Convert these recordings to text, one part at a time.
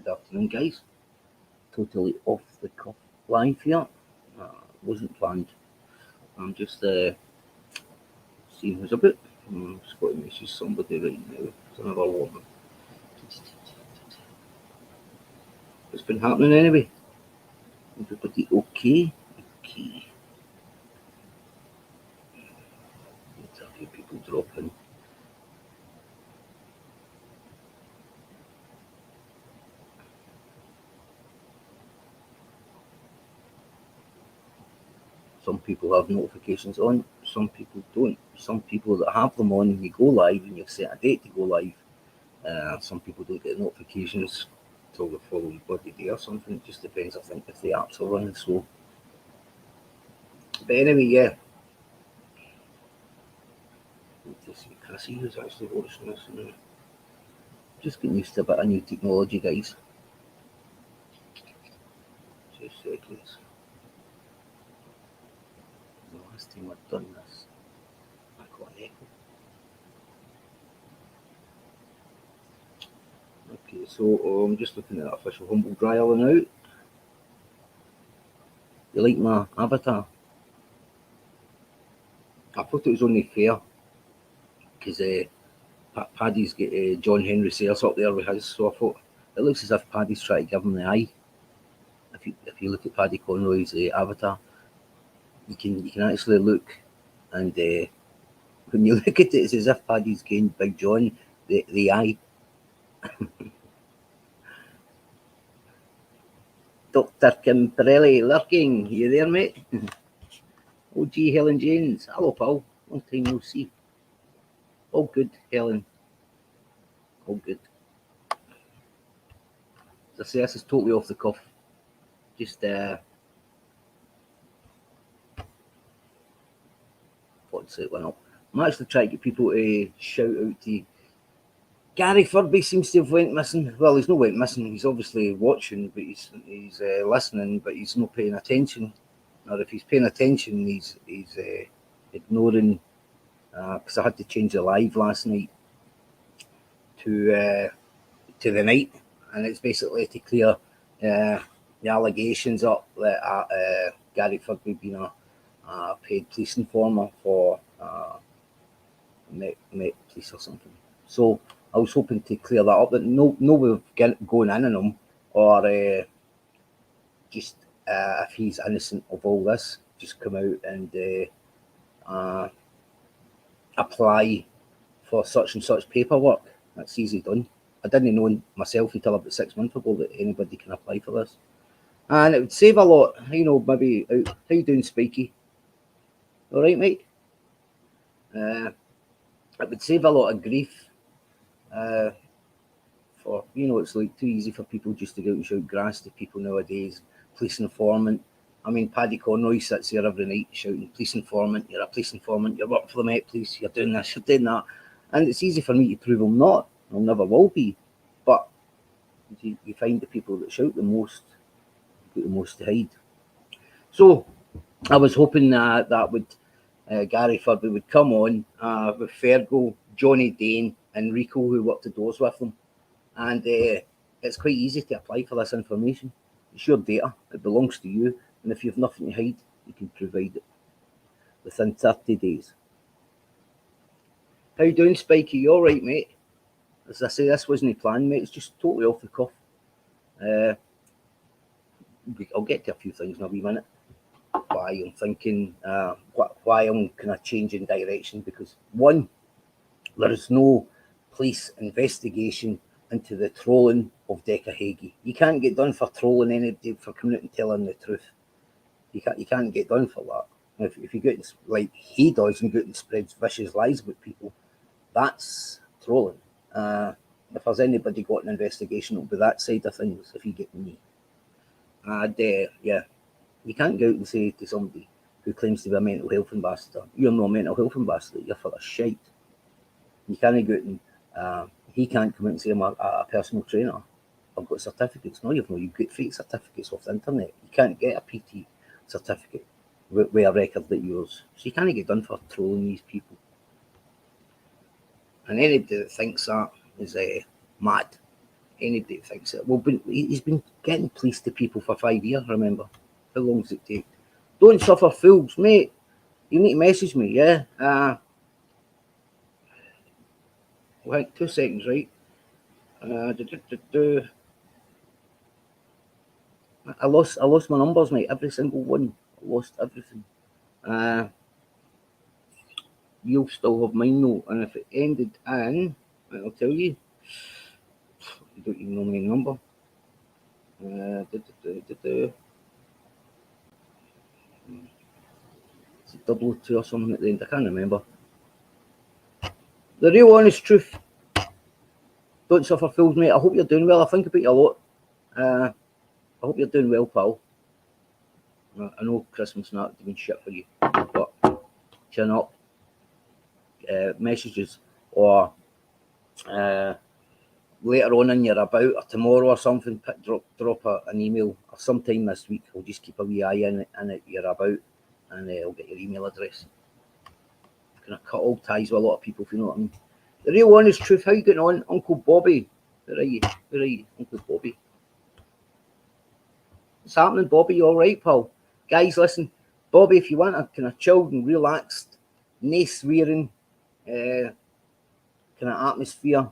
Good afternoon, guys. Totally off the cuff live here. Wasn't planned. I'm just seeing who's about. Just got to message somebody right now. It's another one. What's been happening anyway? Everybody okay? Okay. Let's have a few people drop in. Some people have notifications on, some people don't. Some people that have them on, you go live and you've set a date to go live. Some people don't get notifications till the following bloody day or something. It just depends, I think, if the apps are running slow. But anyway, yeah. Can I see who's actually watching this? Just getting used to a bit of new technology, guys. 2 seconds. The last time I've done this, I got an echo. Okay, so I'm just looking at official humble dryer now. You like my avatar? I thought it was only fair because Paddy's got John Henry Sayers up there with his, so I thought it looks as if Paddy's trying to give him the eye. If you look at Paddy Conroy's avatar, you can actually look, and when you look at it, it's as if Paddy's giving Big John the eye. Dr. Kim Pirelli lurking, you there, mate? OG Helen James, hello pal, long time no see. All good, Helen. All good. As I say, this is totally off the cuff. Just let's set one up. I'm actually trying to get people to shout out to Gary Furby. Seems to have went missing. Well, he's not went missing. He's obviously watching, but he's listening, but he's not paying attention. Or if he's paying attention, he's ignoring. Because I had to change the live last night to the night, and it's basically to clear the allegations up that Gary Furby being a paid police informer for Met Police or something. So I was hoping to clear that up, that nobody going in on him, or just if he's innocent of all this, just come out and apply for such and such paperwork. That's easy done. I didn't know myself until about 6 months ago that anybody can apply for this. And it would save a lot, maybe. How you doing, Spiky? All right, mate? It would save a lot of grief. For, it's like too easy for people just to go out and shout grass to people nowadays. Police informant. I mean, Paddy Conroy sits there every night shouting, police informant, you're a police informant, you're working for the Met Police, you're doing this, you're doing that. And it's easy for me to prove I'm not. I never will be. But you find the people that shout the most, get the most to hide. So I was hoping that Gary Furby would come on with Fergal, Johnny Dane, and Rico, who worked the doors with them. And it's quite easy to apply for this information. It's your data, it belongs to you, and if you have nothing to hide, you can provide it within 30 days. How you doing, Spikey? You all right, mate? As I say, this wasn't planned, mate. It's just totally off the cuff. I'll get to a few things in a wee minute. Why I'm thinking, why I'm kind of changing direction, because one, there is no police investigation into the trolling of Decca Hagee. You can't get done for trolling anybody for coming out and telling the truth. You can't get done for that. If you get like he does and go out and spreads vicious lies about people, that's trolling. If there's anybody got an investigation, it'll be that side of things, if you get me. And yeah, you can't go out and say to somebody who claims to be a mental health ambassador, you're not a mental health ambassador, you're full of shite. You can't go out and he can't come out and say I'm a personal trainer. I've got certificates. No, you've not. You've got fake certificates off the internet. You can't get a PT certificate with a record like yours. So you can't get done for trolling these people. And anybody that thinks that is mad. anybody that thinks it. Well, he's been getting police to people for 5 years, remember? How long does it take? Don't suffer fools, mate. You need to message me, yeah? Wait, 2 seconds, right? I lost my numbers, mate. Every single one. I lost everything. You'll still have mine though, and if it ended in, I'll tell you. You don't even know my number. It's a 002 or something at the end. I can't remember. The real honest truth. Don't suffer fools, mate. I hope you're doing well. I think about you a lot. I hope you're doing well, pal. I know Christmas not been shit for you, but turn up, messages, or later on in your about, or tomorrow or something, drop an email, or sometime this week. I'll just keep a wee eye in it you're about, and I'll get your email address. I'm gonna cut all ties with a lot of people, if you know what I mean. The real honest truth, how you getting on, Uncle Bobby? Where are you? Where are you, Uncle Bobby? What's happening, Bobby? You all right, pal? Guys, listen, Bobby, if you want a kind of chilled and relaxed, no swearing, kind of atmosphere,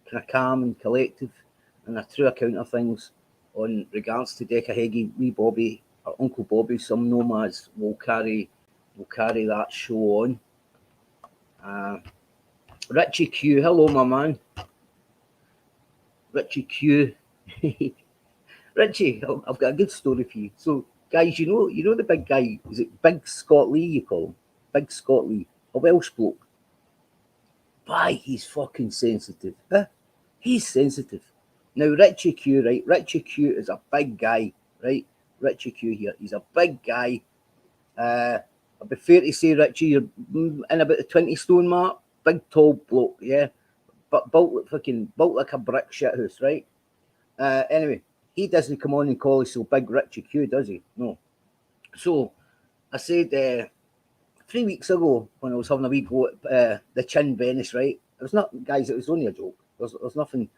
kind of calm and collective, and a true account of things on regards to Decahegi, wee Bobby, or Uncle Bobby, some nomads will carry that show on. Richie Q, hello, my man. Richie Q. Richie, I've got a good story for you. So, guys, you know the big guy, is it Big Scott Lee you call him? Big Scott Lee, a Welsh bloke. Bye, he's fucking sensitive. Huh? He's sensitive. Now, Richie Q, right? Richie Q is a big guy, right? Richie Q here, he's a big guy. I'd be fair to say, Richie, you're in about the 20 stone mark. Big, tall bloke, yeah? But built like a brick shithouse, right? Anyway, he doesn't come on and call us so Big Richie Q, does he? No. So I said 3 weeks ago when I was having a wee go at the chin Venice, right? It was not, guys, it was only a joke. There's nothing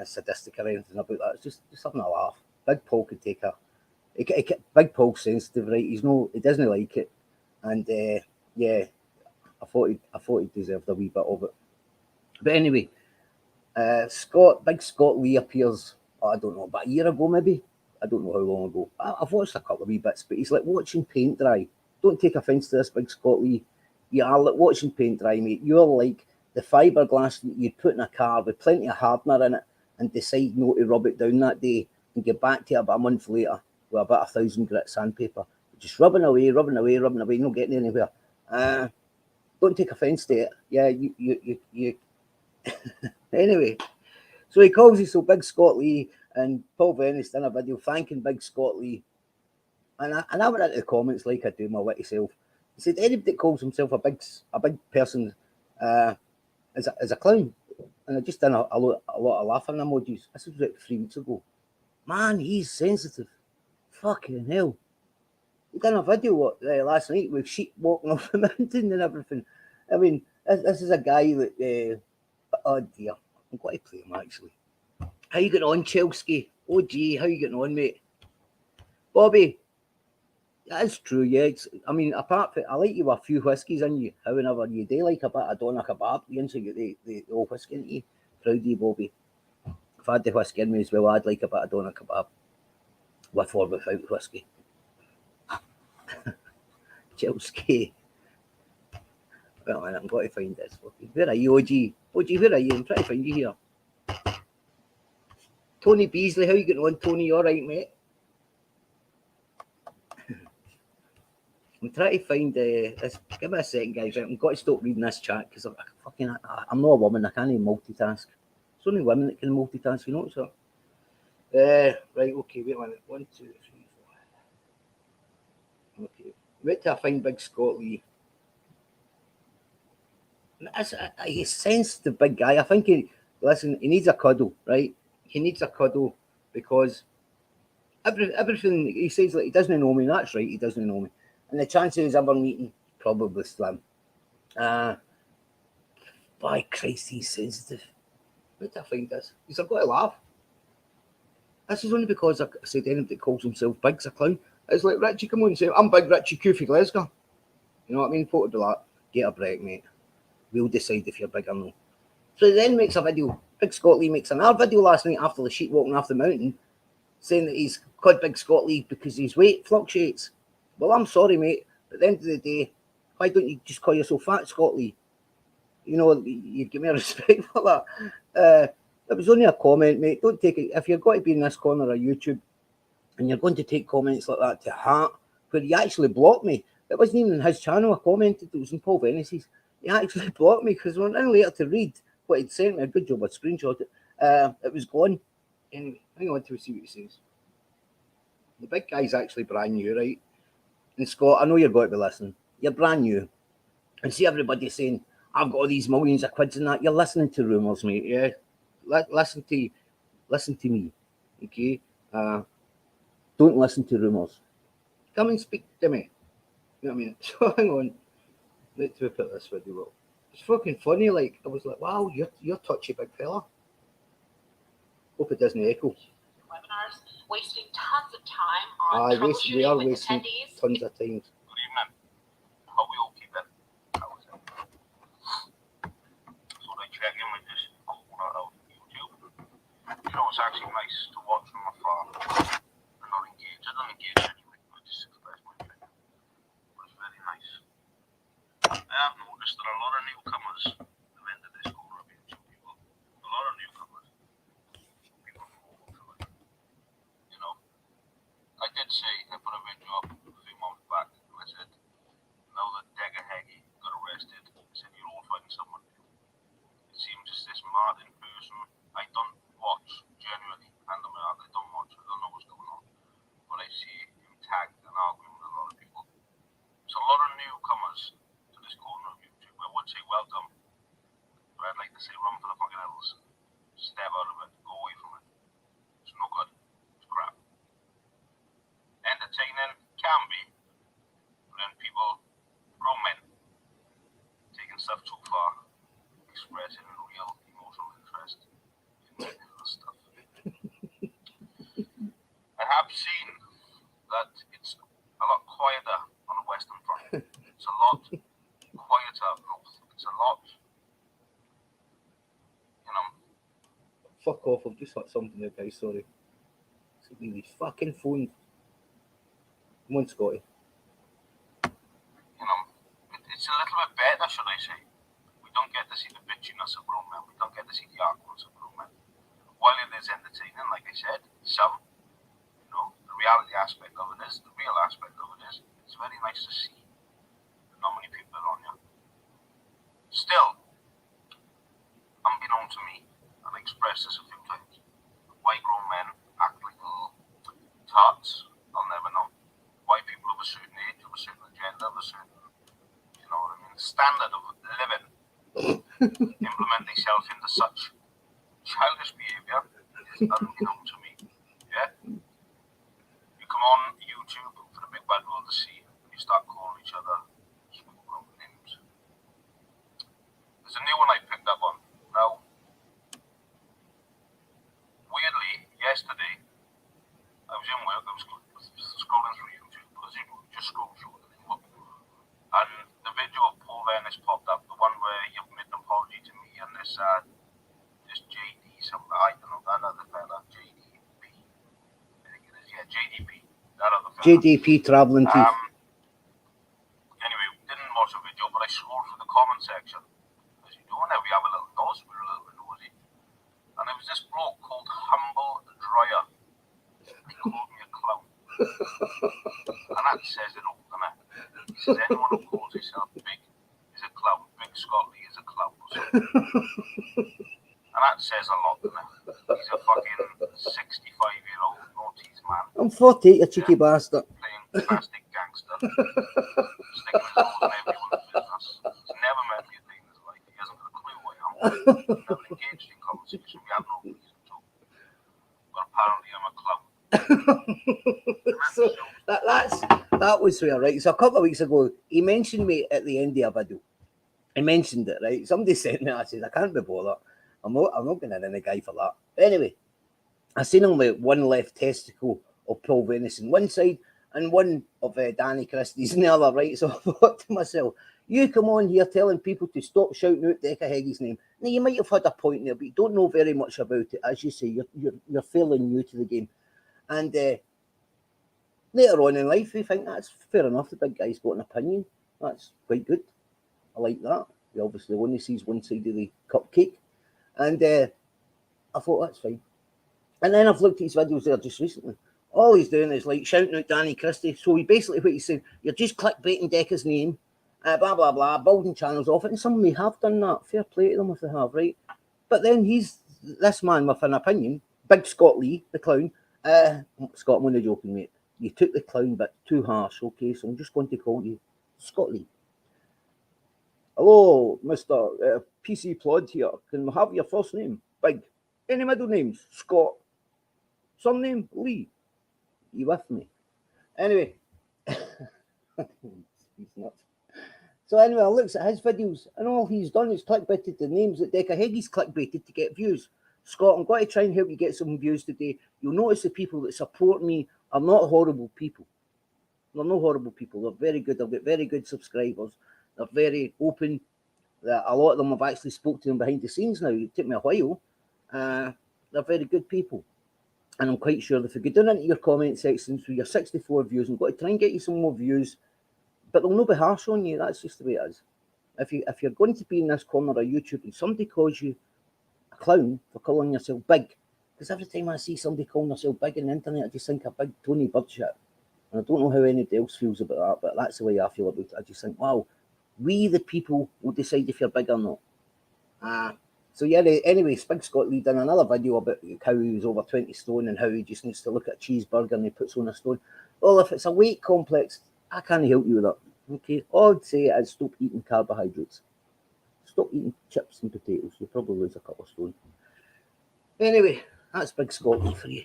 sadistic or anything about that. It's just having a laugh. Big Paul could take a. Big Paul's sensitive, right? He doesn't like it, and yeah, I thought he deserved a wee bit of it. But anyway, Big Scott Lee appears, I don't know, about a year ago maybe. I don't know how long ago. I've watched a couple of wee bits, but he's like watching paint dry. Don't take offence to this, Big Scott Lee. You are like watching paint dry, mate. You're like the fiberglass that you'd put in a car with plenty of hardener in it and decide not to rub it down that day and get back to it about a month later with about 1,000 grit sandpaper. Just rubbing away, not getting anywhere. Don't take offence to it. Yeah, you anyway, so he calls us so Big Scott Lee, and Paul Venice done a video thanking Big Scott Lee. And I went into the comments like I do my witty self. He said, anybody that calls himself a big person is a clown. And I just done a lot of laughing emojis. This was like 3 weeks ago. Man, he's sensitive. Fucking hell. He done a video last night with sheep walking off the mountain and everything. I mean, this is a guy that, oh dear, I'm going to play him actually. How you getting on, Chelsea? Oh gee, how you getting on, mate? Bobby, that's true, yeah. I mean, apart from, I like you with a few whiskies in you. However, you do like a bit of doner kebab. You inside get the old whiskey in you. Proud of you, Bobby. If I had the whiskey in me as well, I'd like a bit of doner kebab. With or without whiskey. Chelsea. Well, man, I'm going to find this. Where are you, OG? OG, where are you? I'm trying to find you here. Tony Beasley, how you getting on, Tony? You all right, mate? I'm trying to find this. Give me a second, guys. Right, I've got to stop reading this chat because I'm not a woman. I can't even multitask. It's only women that can multitask, you know, so. Right, okay, wait a minute. 1, 2, 3, 4. Okay. Wait till I find Big Scott Lee. He's a sensitive big guy. I think he needs a cuddle, right? He needs a cuddle because everything he says, like, he doesn't know me. That's right, he doesn't know me. And the chances of ever meeting, probably slim. By Christ, he's sensitive. Wait till I find this. Because I've got to laugh. This is only because I said anybody that calls himself big's a clown. It's like, Richie, come on and say, I'm big Richie Koofy Glasgow. You know what I mean? Folk would be like, get a break, mate. We'll decide if you're big or not. So he then makes a video. Big Scott Lee makes another video last night after the sheep walking off the mountain, saying that he's called Big Scott Lee because his weight fluctuates. Well, I'm sorry, mate, but at the end of the day, why don't you just call yourself Fat Scott Lee? You know, you'd give me a respect for that. It was only a comment, mate. Don't take it. If you're going to be in this corner of YouTube and you're going to take comments like that to heart, where he actually blocked me. It wasn't even in his channel I commented, it was in Paul Venice's. He actually blocked me because when I went in later to read what he'd sent me, a good job I screenshot it, it was gone. Anyway, hang on till we see what he says. The big guy's actually brand new, right? And Scott, I know you're going to be listening. You're brand new. And see everybody saying, I've got all these millions of quids and that. You're listening to rumours, mate, yeah? Listen to me, okay? Don't listen to rumours. Come and speak to me. You know what I mean? So hang on. Let's put this video up. It's fucking funny, like, I was like, wow, you're touchy, big fella. Hope it doesn't echo. Webinars, wasting tons of time on troubleshooting we are with wasting attendees. tons of time. Good evening. How we all keep it? How is it? So I check in with this corner of YouTube. You know, it's actually nice to watch from afar. I'm not engaged. I don't engage anyway. I just express my opinion. But it's very nice. I have noticed that a lot of newcomers have entered this corner of YouTube, people. A lot of newcomers. People from all over it. You know, I did say, I put a video up a few months back, and I said, now that Degger Heggie got arrested, I said, you're all fighting someone new. It seems just this Martin person, I don't watch, genuinely, hand on my heart, I don't watch, I don't know what's going on, but I see him tagged and arguing with a lot of people. So a lot of newcomers to this corner of YouTube, I would say welcome, but I'd like to say run for the fucking hills, step out of it, go away from it. It's no good, it's crap. Entertaining can be, but then people, grown men, taking stuff too far, expressing real emotional interest in the stuff. I have seen that it's a lot quieter on the Western Front. It's a lot quieter up north. It's a lot, you know. Fuck off, I've just got something there, guys, sorry. It's like these fucking phones. Come on, Scotty. You know, it's a little bit better, should I say. We don't get to see the bitchiness of grown men. We don't get to see the awkwardness of grown men. While it is entertaining, like I said, some, you know, the reality aspect of it is, the real aspect of it is, it's very nice to see that not many people are on you. Still, unbeknown to me, I've expressed this a few times, why grown men act like little tarts, I'll never know. Why people of a certain age, of a certain agenda, of a certain, you know what I mean, standard of living, implement themselves into such childish behaviour is unbeknown to me. Yeah? You come on YouTube for the big bad world to see, and you start calling each other small broken names. There's a new one I picked up on. Now, weirdly, yesterday, I was in work, I was scrolling through YouTube, because you just scroll through the thing, look. And the video of Paul Venice popped up, the one where you've made an apology to me and this JD, something, I don't know, that other fella, JDP, I think it is, yeah, JDP, that other fella. JDP Travelling Teeth. Anyway, didn't watch the video, but I scrolled through the comment section, as you do whenever you have a little nose, we're a little bit nosy. And there was this bloke called Humble Dryer. He called me a clown. And that says it all, doesn't it? He says anyone who calls himself big is a clown. Big Scott Lee is a clown or something. And that says a lot, doesn't it? He's a fucking 65-year-old naughties man. I'm 48, you cheeky bastard. Playing plastic gangster. Sticking his nose in everyone's business. He's never met me a day in his life. He hasn't got a clue who I am. He's never engaged in conversation. We have no reason to. But apparently I'm a clown. So that was where, right? So a couple of weeks ago, he mentioned me at the end of a video. He mentioned it, right? Somebody sent me, I said, I can't be bothered. I'm not going to any guy for that. But anyway, I seen only one left testicle of Paul Venice on one side and one of Danny Christie's on the other, right? So I thought to myself, you come on here telling people to stop shouting out Decca Heggy's name. Now, you might have had a point there, but you don't know very much about it. As you say, you're fairly new to the game. And later on in life, we think that's fair enough. The big guy's got an opinion. That's quite good. I like that. He obviously only sees one side of the cupcake. And I thought, that's fine. And then I've looked at his videos there just recently. All he's doing is like shouting out Danny Christie. So he basically what he's saying, you're just clickbaiting Decca's name, blah, blah, blah, building channels off it. And some may have done that. Fair play to them if they have, right? But then he's this man with an opinion, Big Scott Lee, the clown. Scott, I'm only joking, mate. You took the clown bit too harsh, okay? So I'm just going to call you Scott Lee. Hello, Mr. PC Plod here. Can I have your first name? Big. Any middle names? Scott. Surname? Lee. You with me? Anyway. He's nuts. So anyway, I looks at his videos and all he's done is clickbaited the names that Decca Heggy's clickbaited to get views. Scott, I'm going to try and help you get some views today. You'll notice the people that support me are not horrible people. They're not horrible people. They're very good. They've got very good subscribers. They're very open. A lot of them have actually spoke to them behind the scenes now. It took me a while. They're very good people. And I'm quite sure that if you go down into your comment sections with your 64 views, I'm going to try and get you some more views, but they'll not be harsh on you. That's just the way it is. If you're going to be in this corner of YouTube and somebody calls you a clown for calling yourself big, because every time I see somebody calling themselves big on the internet, I just think of big Tony Bird shit. And I don't know how anybody else feels about that, but that's the way I feel about it. I just think, wow, we the people will decide if you're big or not. So yeah, anyway, Big Scott Lee done another video about how he was over 20 stone and how he just needs to look at a cheeseburger and he puts on a stone. Well, if it's a weight complex, I can't help you with that. Okay, all I'd say is stop eating carbohydrates. Stop eating chips and potatoes. You'll probably lose a couple of stone. Anyway, that's Big Scott Lee for you.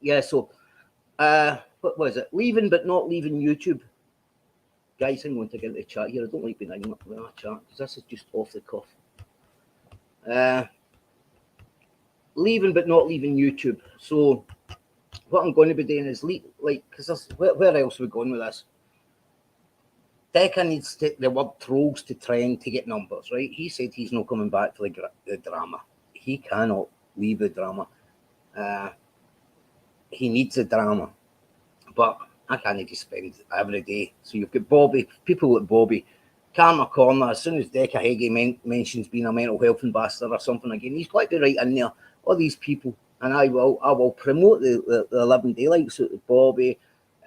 Yeah, so what was it? Leaving but not leaving YouTube. Guys, I'm going to get into the chat here. I don't like being in the chat because this is just off the cuff. Leaving but not leaving YouTube. So what I'm going to be doing is because where else are we going with this? Decca needs the word trolls to trend to get numbers, right? He said he's not coming back for the drama. He cannot leave the drama. He needs the drama, but I can't just spend every day. So you've got Bobby, people like Bobby, Karma Corner. As soon as Decca Heggie mentions being a mental health ambassador or something again, he's got to be right in there. All these people, and I will promote the 11 Daylights with Bobby,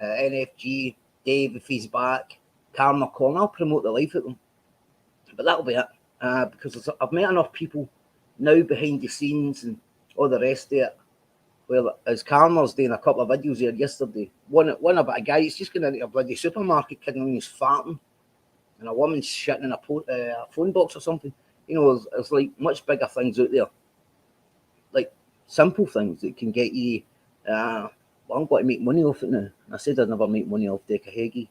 NFG, Dave if he's back, Karma Corner. I'll promote the life of them, but that'll be it. Because I've met enough people now behind the scenes and all the rest of it. Well, as Karma's doing a couple of videos here yesterday, one about a guy who's just going into a bloody supermarket kidding when he's farting, and a woman's shitting in a phone box or something. You know, there's like much bigger things out there, like simple things that can get you. Well, I'm going to make money off it now. I said I'd never make money off Decca Heggie,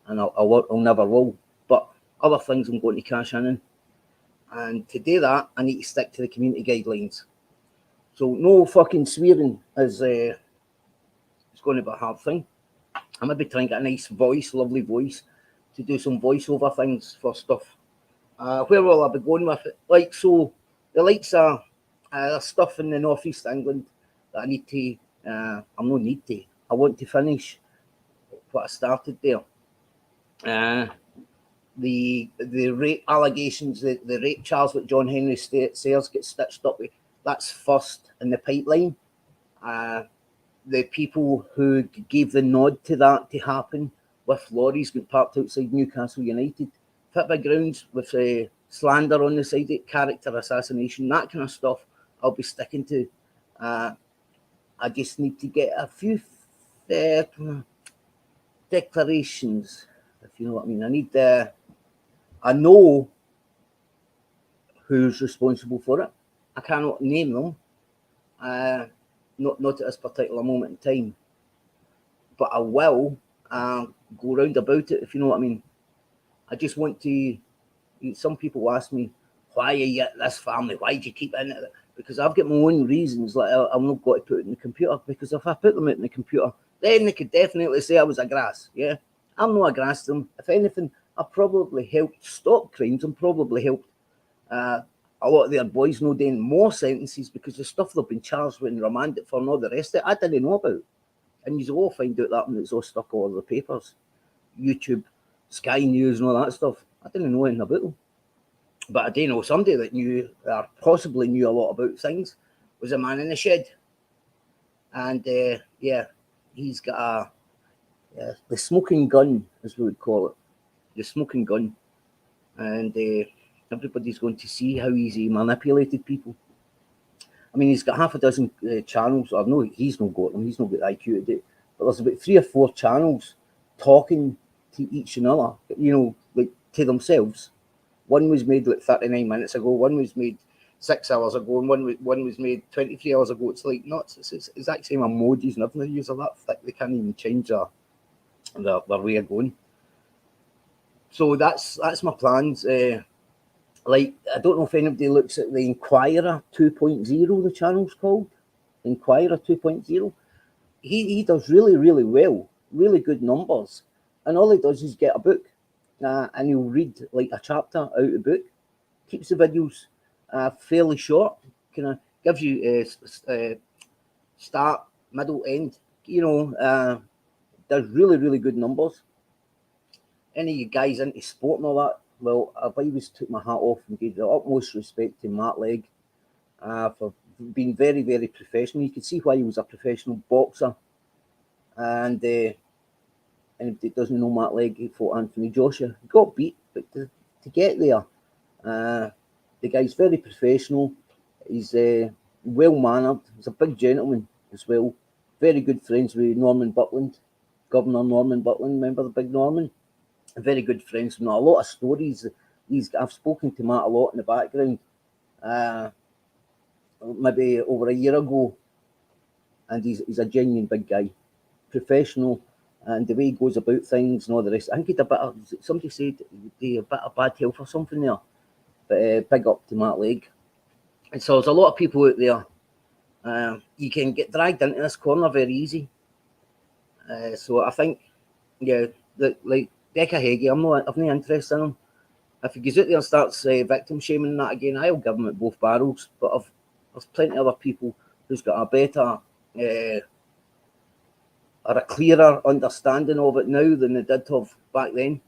and I'll never will. But other things I'm going to cash in, and to do that, I need to stick to the community guidelines. So no fucking swearing is it's going to be a hard thing. I might be trying to get a nice voice, lovely voice, to do some voiceover things for stuff. Where will I be going with it? Like, so the likes are stuff in the northeast England that I need to, I want to finish what I started there. The rape allegations, the rape charge that John Henry Sayers gets stitched up with, that's first in the pipeline. The people who gave the nod to that to happen with lorries getting parked outside Newcastle United, fit grounds with slander on the side of it, character assassination, that kind of stuff I'll be sticking to. I just need to get a few declarations, if you know what I mean. I know who's responsible for it. I cannot name them, not at this particular moment in time, but I will go round about it, if you know what I mean. I just want to. Some people ask me, why are you at this family? Why do you keep in it? because I've got my own reasons. Like I'm not got to put it in the computer, because if I put them out in the computer, then they could definitely say I was a grass. Yeah, I'm not a grass to them. If anything, I probably helped stop crimes and probably helped a lot of their boys no doing more sentences, because the stuff they've been charged with and remanded for and all the rest of it, I didn't know about. And you all find out that when it's all stuck all over the papers, YouTube, Sky News and all that stuff. I didn't know anything about them. But I do know somebody that knew, or possibly knew a lot about things, was a man in the shed. And yeah, he's got the smoking gun, as we would call it, the smoking gun. And everybody's going to see how he manipulated people. I mean, he's got half a dozen channels. I know he's not got them. He's not got the IQ to do it. But there's about 3 or 4 channels talking to each another, you know, like to themselves. One was made like 39 minutes ago. One was made 6 hours ago, and one was made 23 hours ago. It's like nuts. It's exact same emojis and everything. They use are that thick they can't even change their way of going. So that's my plans. Like, I don't know if anybody looks at the Inquirer 2.0, the channel's called. Inquirer 2.0. He does really, really well, really good numbers. And all he does is get a book and he'll read like a chapter out of the book. Keeps the videos fairly short, kind of gives you start, middle, end, you know, does really, really good numbers. Any of you guys into sport and all that, well, I've always took my hat off and gave the utmost respect to Matt Legg for being very, very professional. You could see why he was a professional boxer. And anybody that doesn't know Matt Legg, he fought Anthony Joshua. He got beat, but to get there, the guy's very professional. He's well-mannered. He's a big gentleman as well. Very good friends with Norman Buckland, Governor Norman Buckland. Remember the big Norman? Very good friends. Know a lot of stories. I've spoken to Matt a lot in the background. Maybe over a year ago, and he's a genuine big guy, professional, and the way he goes about things and all the rest. I think he had a bit of, somebody said he had a bit of bad health or something there, but big up to Matt Legg. And so there's a lot of people out there. You can get dragged into this corner very easy. So I think, yeah, that like Decca Heggie, I've no interest in him. If he goes out there and starts victim shaming that again, I'll give him at both barrels. But there's plenty of other people who's got a better or a clearer understanding of it now than they did have back then.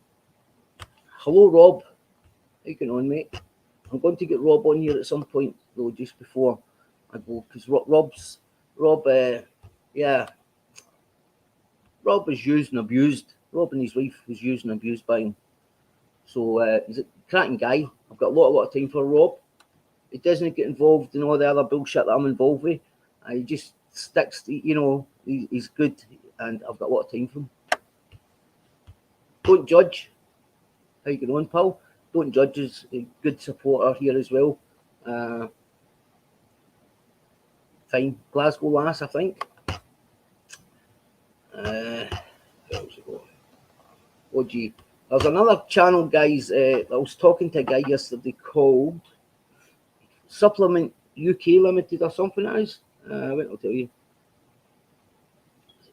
Hello, Rob. How you getting on, mate? I'm going to get Rob on here at some point, though, just before I go, because Rob was used and abused. Rob and his wife was used and abused by him. So he's a cracking guy. I've got a lot of time for Rob. He doesn't get involved in all the other bullshit that I'm involved with. He just sticks, you know, he's good, and I've got a lot of time for him. Don't judge. How you getting on, pal? Don't judge is a good supporter here as well. Fine. Glasgow lass, I think. Oh gee. There's another channel, guys. I was talking to a guy yesterday called Supplement UK Limited or something it is. I'll tell you.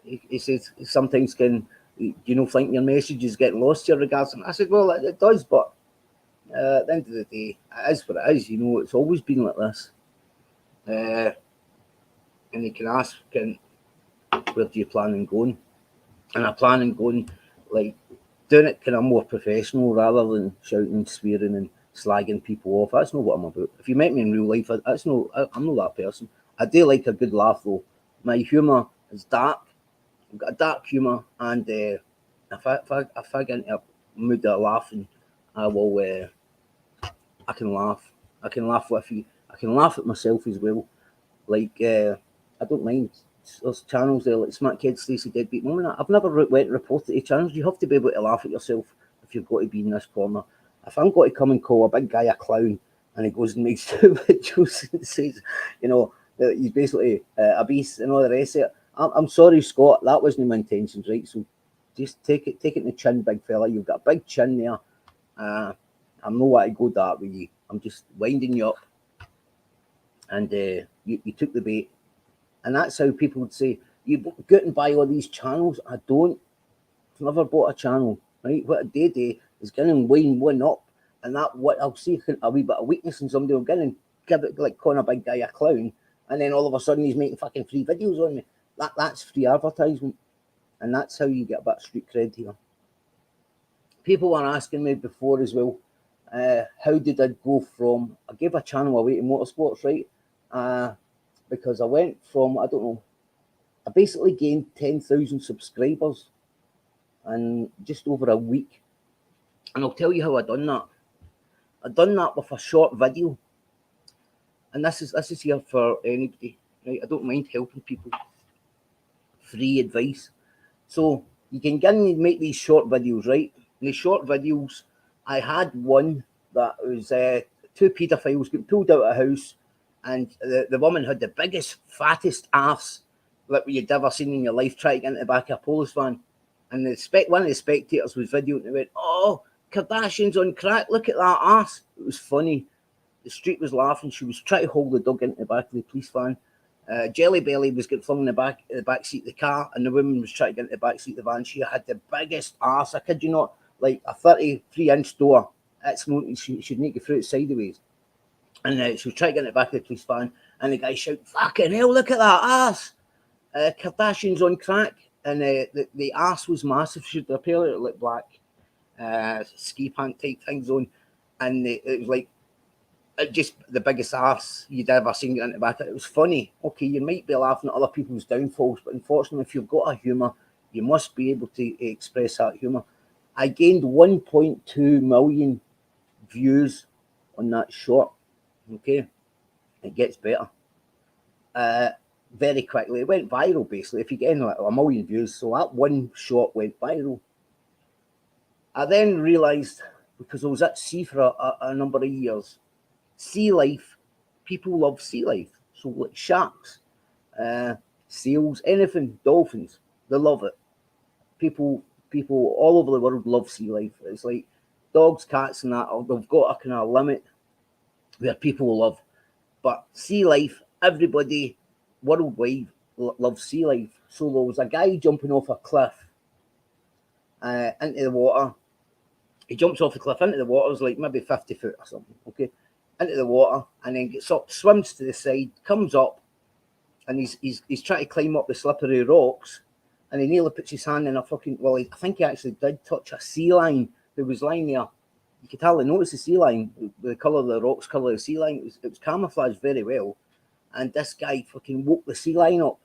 He says sometimes think your message is getting lost here regards them. I said, well, it does, but at the end of the day, it is what it is. You know, it's always been like this. And you can ask, where do you plan on going? And I plan on going, like, doing it kind of more professional rather than shouting, swearing, and slagging people off. That's not what I'm about. If you met me in real life, I'm not that person. I do like a good laugh, though. My humour is dark. I've got a dark humour, and if I get into a mood of laughing, I will. I can laugh. I can laugh with you. I can laugh at myself as well. Like I don't mind. There's channels there like Smack Kid, Stacey Deadbeat Moment. I've never went and reported to channels. You have to be able to laugh at yourself if you've got to be in this corner. If I'm going to come and call a big guy a clown, and he goes and makes two videos and says, you know, that he's basically a beast and all the rest of it. I'm sorry, Scott, that wasn't my intentions, right? So just take it in the chin, big fella. You've got a big chin there. I'm not want to go that with you. I'm just winding you up. and you took the bait. And that's how people would say, you go out and buy all these channels. I don't. I've never bought a channel, right? What I do is get and line one up, and that what I'll see a wee bit of weakness in somebody, will get and give it like calling a big guy a clown, and then all of a sudden he's making fucking free videos on me. That's free advertisement, and that's how you get a bit of street cred here. People were asking me before as well, how did I go from, I gave a channel away to motorsports, right? Because I went from, I don't know, I basically gained 10,000 subscribers in just over a week. And I'll tell you how I done that. I done that with a short video. And this is here for anybody, right? I don't mind helping people. Free advice. So you can get and make these short videos, right? And the short videos, I had one that was two paedophiles got pulled out of a house, and the woman had the biggest, fattest ass that you'd ever seen in your life, trying to get into the back of a police van. And one of the spectators was videoing it and went, "Oh, Kardashian's on crack, look at that ass." It was funny. The street was laughing. She was trying to hold the dog into the back of the police van. Jelly Belly was getting flung in the back seat of the car, and the woman was trying to get into the back seat of the van. She had the biggest ass, I kid you not, like a 33-inch door. She'd make you through it sideways. And she was trying to get in the back of the police van, and the guy shouted, "Fucking hell, look at that ass! Kardashian's on crack." And the ass was massive. She'd apparently like black ski pant type things on, and it was like just the biggest ass you'd ever seen get into the back. It was funny. Okay, you might be laughing at other people's downfalls, but unfortunately, if you've got a humour, you must be able to express that humour. I gained 1.2 million views on that short. Okay, it gets better. Very quickly, it went viral. Basically, if you get in like a million views, so that one shot went viral. I then realised, because I was at sea for a number of years, sea life, people love sea life. So like sharks, seals, anything, dolphins, they love it. People all over the world love sea life. It's like dogs, cats, and that. They've got a kind of limit where people love, but sea life, everybody worldwide loves sea life. So there was a guy jumping off a cliff into the water. He jumps off the cliff into the water. It was like maybe 50 foot or something. Okay, into the water, and then gets up, swims to the side, comes up, and he's trying to climb up the slippery rocks, and he nearly puts his hand in a fucking, well, I think he actually did touch a sea lion who was lying there. You could hardly notice the sea lion, the colour of the rocks, colour of the sea lion. It was camouflaged very well, and this guy fucking woke the sea lion up,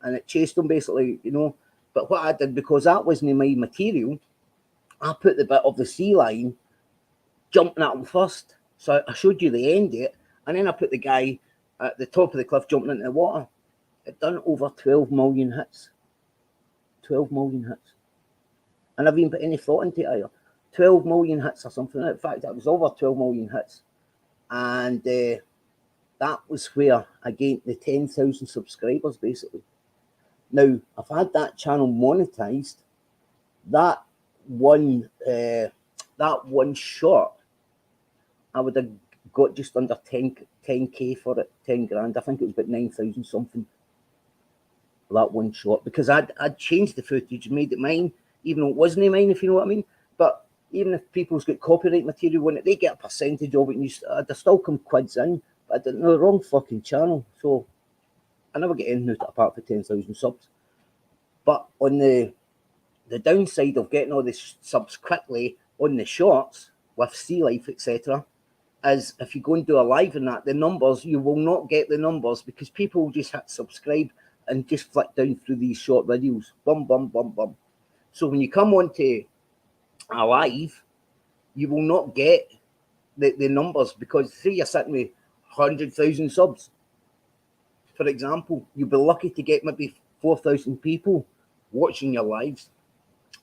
and it chased him basically, you know. But what I did, because that wasn't my material, I put the bit of the sea lion jumping at him first. So I showed you the end of it, and then I put the guy at the top of the cliff jumping into the water. It done over 12 million hits. 12 million hits. I never even put any thought into it either. 12 million hits or something. In fact, it was over 12 million hits. And that was where I gained the 10,000 subscribers, basically. Now, I've had that channel monetized. That one shot, I would have got just under 10k for it, 10 grand. I think it was about 9,000 something for that one shot, because I'd changed the footage, made it mine, even though it wasn't mine, if you know what I mean. But even if people's got copyright material on it, they get a percentage of it, and there still come quids in. But I didn't know the wrong fucking channel, so I never get anything out apart for 10,000 subs. But on the downside of getting all the subs quickly on the shorts with sea life, etc., is if you go and do a live in that, the numbers, you will not get the numbers, because people will just hit subscribe and just flick down through these short videos. Bum, bum, bum, bum. So when you come onto a live, you will not get the numbers, because say you're sitting with 100,000 subs, for example, you'll be lucky to get maybe 4,000 people watching your lives.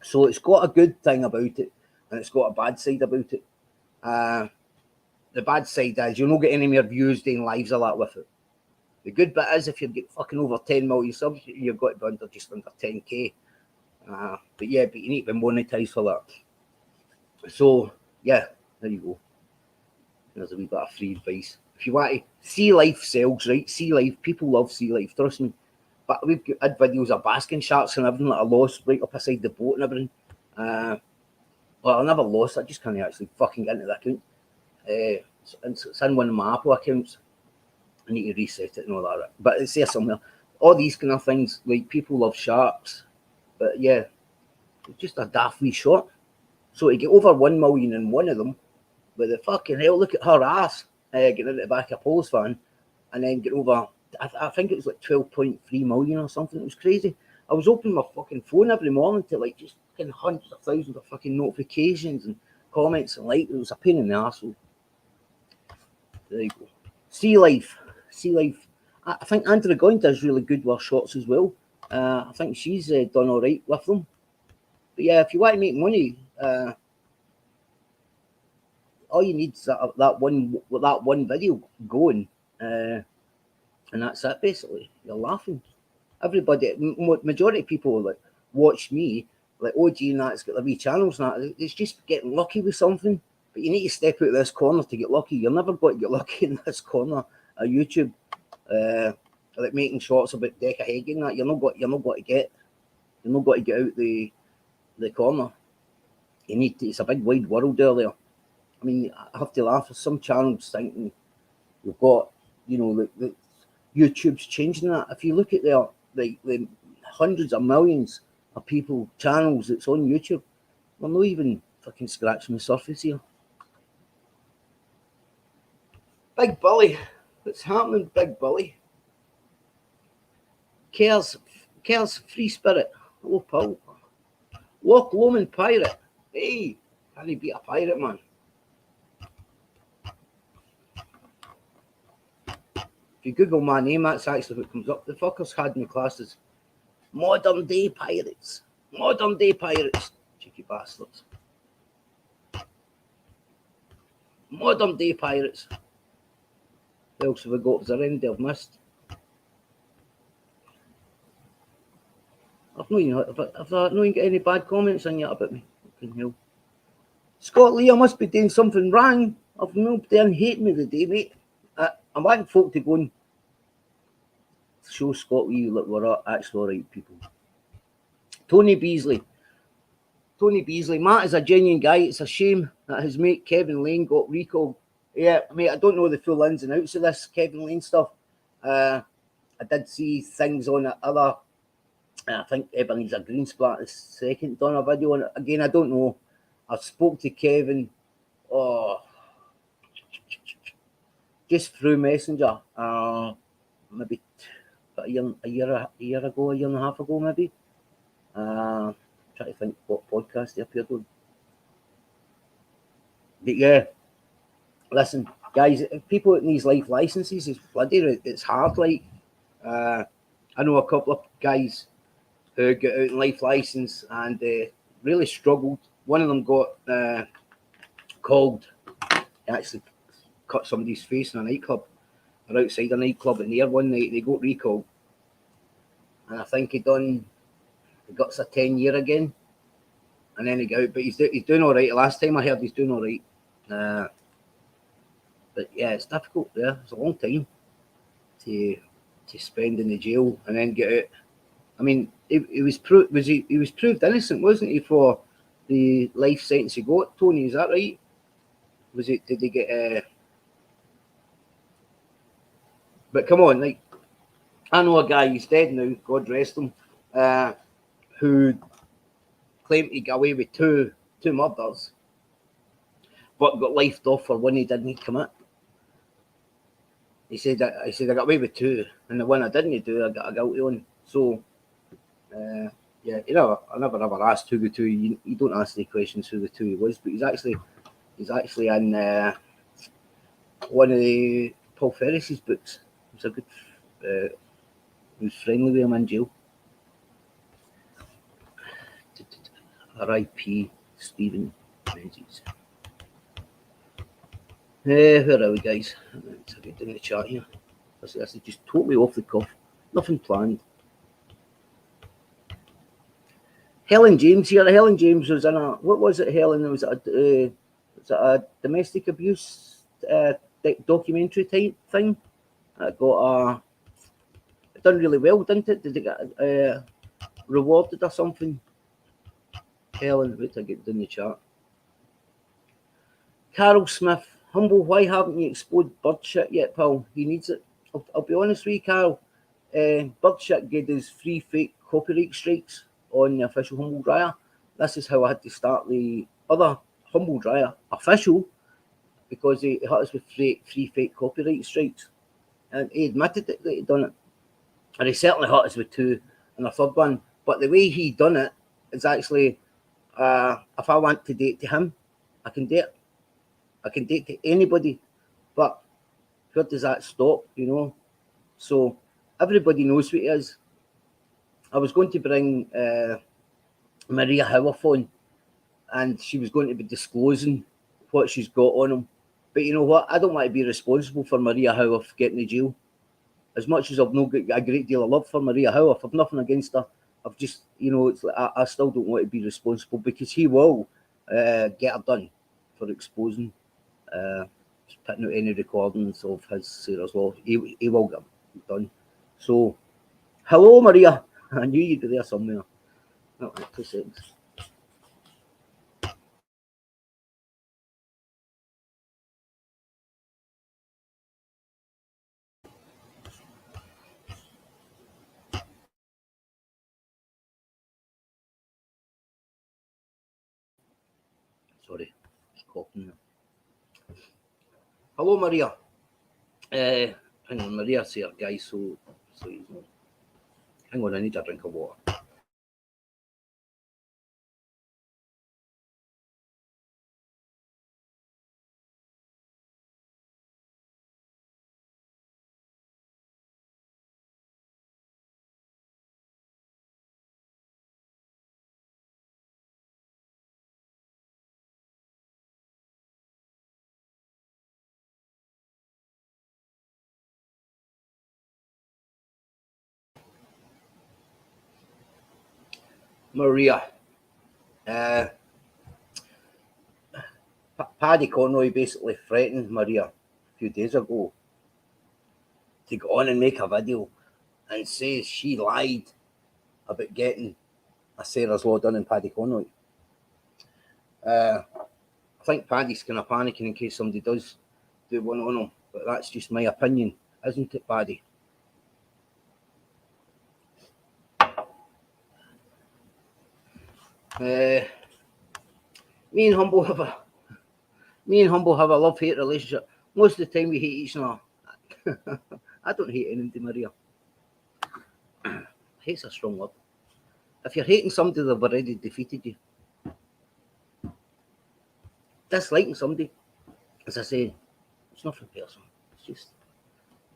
So it's got a good thing about it, and it's got a bad side about it. The bad side is you'll not get any more views doing lives a lot with it. The good bit is if you get fucking over 10 million subs, you've got to be under just under 10k. But you need to be monetized for that. So yeah, there you go. There's a wee bit of free advice. if you want to, sea life sells, right? Sea life, people love sea life, trust me. But we've had videos of basking sharks and everything that I lost right up beside the boat and everything. Well, I never lost, I just can't actually fucking get into the account. It's in one of my Apple accounts. I need to reset it and all that. But it's there somewhere. All these kind of things, like people love sharks. But yeah, it's just a daft wee shot. So to get over 1 million in one of them, with the fucking hell, look at her ass getting into the back of Paul's van, and then get over, I think it was like 12.3 million or something. It was crazy. I was opening my fucking phone every morning to like just fucking hundreds of thousands of fucking notifications and comments and like. It was a pain in the arsehole. There you go. Sea life. Sea life. I think Andrea Goin does really good with her shots as well. I think she's done all right with them. But yeah, if you want to make money, all you need is that one video going, and that's it basically. You're laughing. Everybody, majority of people like watch me, like OG and that's got their wee channels and that. It's just getting lucky with something. But you need to step out of this corner to get lucky. You're never going to get lucky in this corner of YouTube. Like making shots about Deca Heggie and that. You're not going to get out the corner. You need to. It's a big wide world out there. I mean, I have to laugh at some channels thinking we've got, you know, the YouTube's changing that. If you look at the hundreds of millions of people, channels that's on YouTube, we're not even fucking scratching the surface here. Big Bully. What's happening, Big Bully? Cares Free Spirit. Hello, Paul. Loch Lomond Pirate. Hey, can he beat a pirate, man? If you Google my name, that's actually what comes up. The fuckers had me classed as modern day pirates. Modern day pirates. Cheeky bastards. Modern day pirates. What else have we got? Is there anything I've missed? I've not even got any bad comments in yet about me. Fucking hell. Scott Lee, I must be doing something wrong. I've not done hate me today, mate. I want folk to go and show Scott Lee that we're actually alright people. Tony Beasley, Matt is a genuine guy. It's a shame that his mate Kevin Lane got recalled. Yeah, mate, I don't know the full ins and outs of this Kevin Lane stuff. I did see things on other. I think Ebenezer Greensplat is second done a video on it. Again, I don't know. I spoke to Kevin, just through Messenger, maybe a year ago, a year and a half ago, maybe. Trying to think what podcast he appeared on. But yeah, listen, guys, people that need life licenses is bloody. It's hard. Like, I know a couple of guys who got out in life license and really struggled. One of them got called. He actually cut somebody's face in a nightclub, or outside a nightclub in there one night. They got recalled, and I think he got a 10-year again, and then he got out. But he's doing all right. Last time I heard, he's doing all right. But yeah, it's difficult. Yeah, it's a long time to spend in the jail and then get out. I mean, he was proved innocent, wasn't he, for the life sentence he got? Tony, is that right? Was it? Did he get? But come on, like, I know a guy. He's dead now. God rest him. Who claimed he got away with two murders, but got lifed off for one he didn't commit. He said I got away with two, and the one I didn't do, I got a guilty on. So. Yeah, you know, I never ever asked who the two. You don't ask any questions who the two he was, but he's actually in one of the Paul Ferris's books. He's a good. He was friendly with him in jail. R.I.P. Stephen Menzies. Where are we, guys? Let's have it in the chat here. This is just totally off the cuff. Nothing planned. Helen James here. Helen James was in a, what was it, Helen? Was it a domestic abuse documentary type thing. It got it done really well, didn't it? Did it get rewarded or something? Helen, wait till I get in the chat. Carol Smith, Humble, why haven't you exposed bird shit yet, pal? He needs it. I'll be honest with you, Carol. Bird shit gave us 3 fake copyright strikes on the official Humble Dryer. This is how I had to start the other Humble Dryer official, because he hit us with 3 fake copyright strikes. And he admitted that he'd done it. And he certainly hit us with 2 and a 3rd one. But the way he done it is actually, if I want to date to him, I can date. I can date to anybody, but where does that stop, you know? So everybody knows what it is. I was going to bring Maria Howard on, and she was going to be disclosing what she's got on him. But you know what? I don't want to be responsible for Maria Howard getting to jail. As much as I've not got a great deal of love for Maria Howard, I've nothing against her. I've just, you know, it's like I still don't want to be responsible, because he will get her done for exposing. Putting out any recordings of his Sarah's Law, he will get them done. So, hello, Maria. I knew you'd be there somewhere. Oh, 2 seconds. Sorry, just coughing there. Hello, Maria. Hang on, Maria's here, guys. So hang on, I need a drink of water. Maria, Paddy Conroy basically threatened Maria a few days ago to go on and make a video and say she lied about getting a Sarah's Law done in Paddy Conroy. I think Paddy's kind of panicking in case somebody does do one on him, but that's just my opinion, isn't it, Paddy? Me and Humble have a love-hate relationship. Most of the time we hate each other. I don't hate anybody, Maria. Hate's a strong word. If you're hating somebody, they've already defeated you. Disliking somebody, as I say, it's nothing personal. It's just,